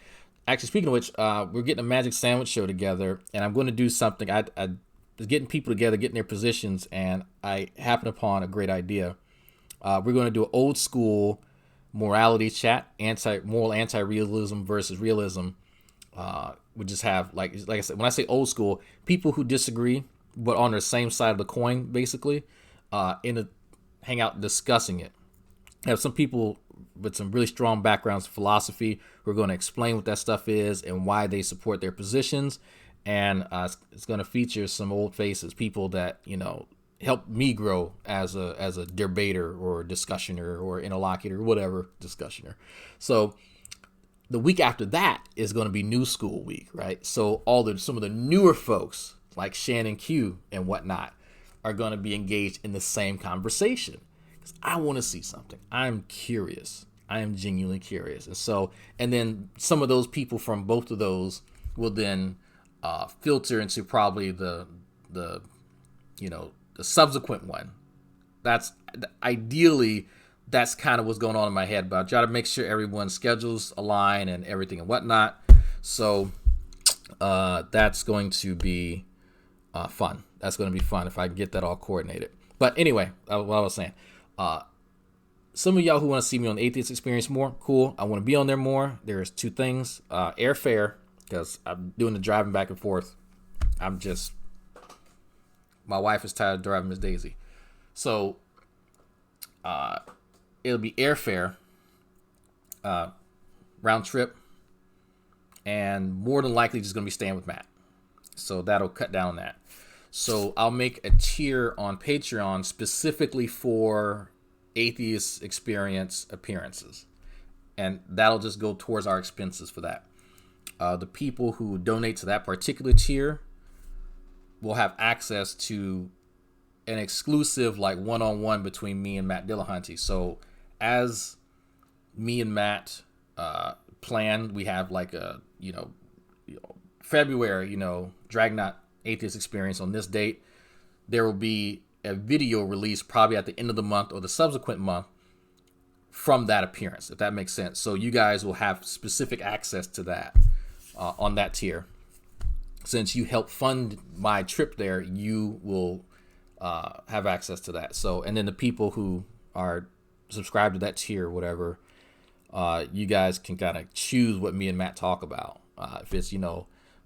E: Actually, speaking of which, we're getting a Magic Sandwich show together, and I'm going to do something. I was getting people together, getting their positions, and I happened upon a great idea. We're going to do an old school morality chat, moral anti-realism versus realism. We just have, like I said, when I say old school, people who disagree but on the same side of the coin, basically, hang out discussing it. I have some people with some really strong backgrounds in philosophy who are going to explain what that stuff is and why they support their positions. And it's going to feature some old faces, people that, helped me grow as a debater or discussioner or interlocutor or whatever discussioner. So the week after that is going to be New School Week, right? So some of the newer folks like Shannon Q and whatnot are going to be engaged in the same conversation because I want to see something. I'm curious. I am genuinely curious. And then some of those people from both of those will then filter into probably the subsequent one. That's ideally, that's kind of what's going on in my head, but I try to make sure everyone's schedules align and everything and whatnot. So that's going to be fun. That's going to be fun if I can get that all coordinated. But anyway, what I was saying, some of y'all who want to see me on the Atheist Experience more, cool. I want to be on there more. There's two things. Airfare, because I'm doing the driving back and forth. My wife is tired of driving Miss Daisy. So it'll be airfare, round trip, and more than likely just going to be staying with Matt. So that'll cut down on that. So I'll make a tier on Patreon specifically for Atheist Experience appearances. And that'll just go towards our expenses for that. The people who donate to that particular tier will have access to an exclusive one-on-one between me and Matt Dillahunty. So as me and Matt planned, we have February, Dragnot Atheist Experience on this date. There will be a video released probably at the end of the month or the subsequent month from that appearance, if that makes sense. So you guys will have specific access to that on that tier. Since you help fund my trip there, you will have access to that. So, and then the people who are subscribed to that tier or whatever, you guys can kind of choose what me and Matt talk about. If it's,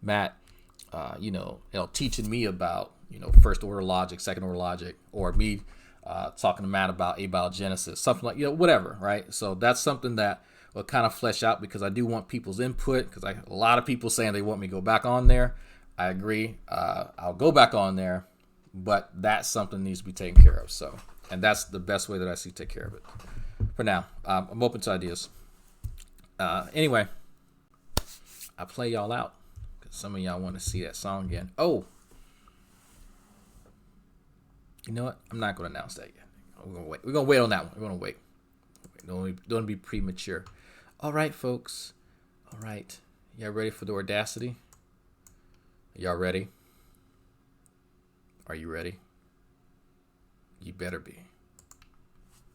E: Matt, teaching me about, first order logic, second order logic, or me talking to Matt about abiogenesis, something like, whatever, right? So that's something that will kind of flesh out because I do want people's input because a lot of people saying they want me to go back on there. I agree. I'll go back on there, but that's something that needs to be taken care of. So, and that's the best way that I see to take care of it. For now, I'm open to ideas. Anyway, I'll play y'all out because some of y'all want to see that song again. Oh, you know what? I'm not going to announce that yet. We're going to wait. We're going to wait on that one. We're going to wait. Don't be premature. All right, folks. All right. Y'all ready for the audacity? Y'all ready? Are you ready? You better be.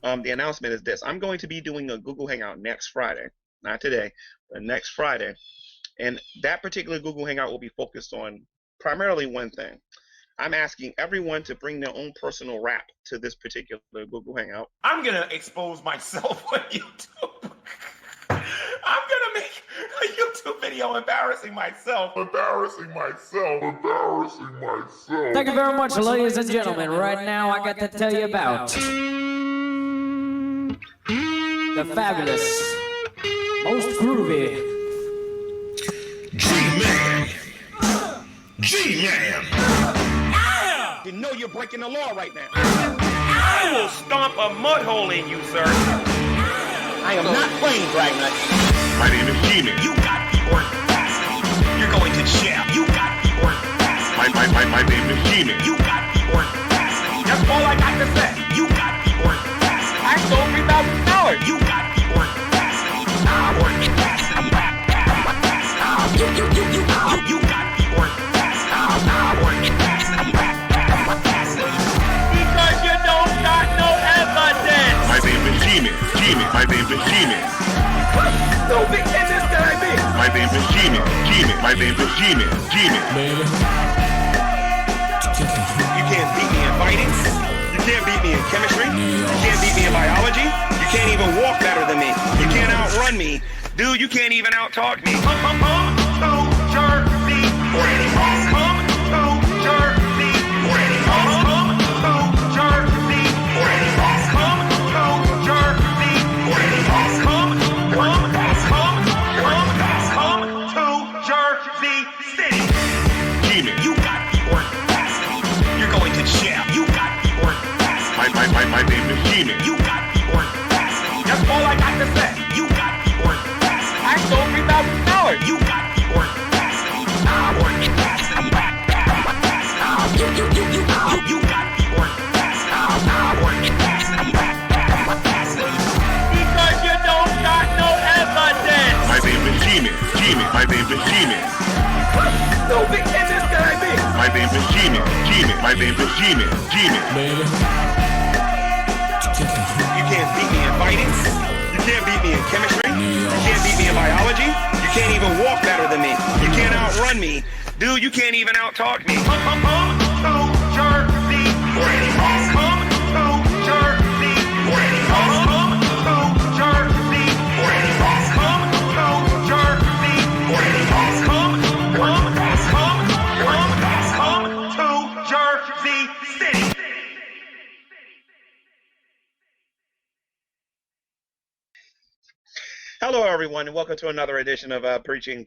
A: The announcement is this. I'm going to be doing a Google Hangout next Friday. Not today, but next Friday. And that particular Google Hangout will be focused on primarily one thing. I'm asking everyone to bring their own personal rap to this particular Google Hangout.
B: I'm going to expose myself on YouTube. I'm going to make a YouTube video embarrassing myself.
D: Thank you very much, ladies and gentlemen. Right now, I got to tell you about the fabulous, most groovy
C: G-Man.
B: know you're breaking the law right now. I will stomp a mud hole in you, sir. I am not playing, Dragnet.
C: My name is G-Man.
B: You got the audacity. You're going to jail. You got the audacity.
C: My name is G-Man.
B: You got the audacity. That's all I got to say. You got the audacity. I stole $3,000. You got the audacity. You got the audacity. Because you don't got no evidence.
C: My name is G-Man. G-Man. My name is G-Man.
B: So big in this that I be.
C: My name is G-Man. G-Man. My name is G-Man. G-Man.
B: You can't beat me in fighting. You can't beat me in chemistry. You can't beat me in biology. You can't even walk better than me. You can't outrun me. Dude, you can't even out-talk me. Come to Jersey. Come to Jersey. Come to Jersey. Come to Jersey. Come to Jersey City.
C: G-Man.
B: You got the audacity. You're going to jail. You got the audacity.
C: My name is G-Man.
B: You got the audacity. That's all I got to say. You got the audacity. I stole $3,000. You got the audacity. You got the audacity. Because you don't got no evidence.
C: My name is G-Man. G-Man. My name is G-Man.
B: So big in this that I be.
C: My name is G-Man. G-Man. My name is G-Man. G-Man.
B: You can't beat me in fighting. You can't beat me in chemistry. You can't beat me in biology. You can't even walk better than me. You can't outrun me. Dude, you can't even out-talk me. Come to Jersey. Come to Jersey. Come to Jersey. Come to Jersey. Come to Jersey City.
A: Hello, everyone, and welcome to another edition of Preaching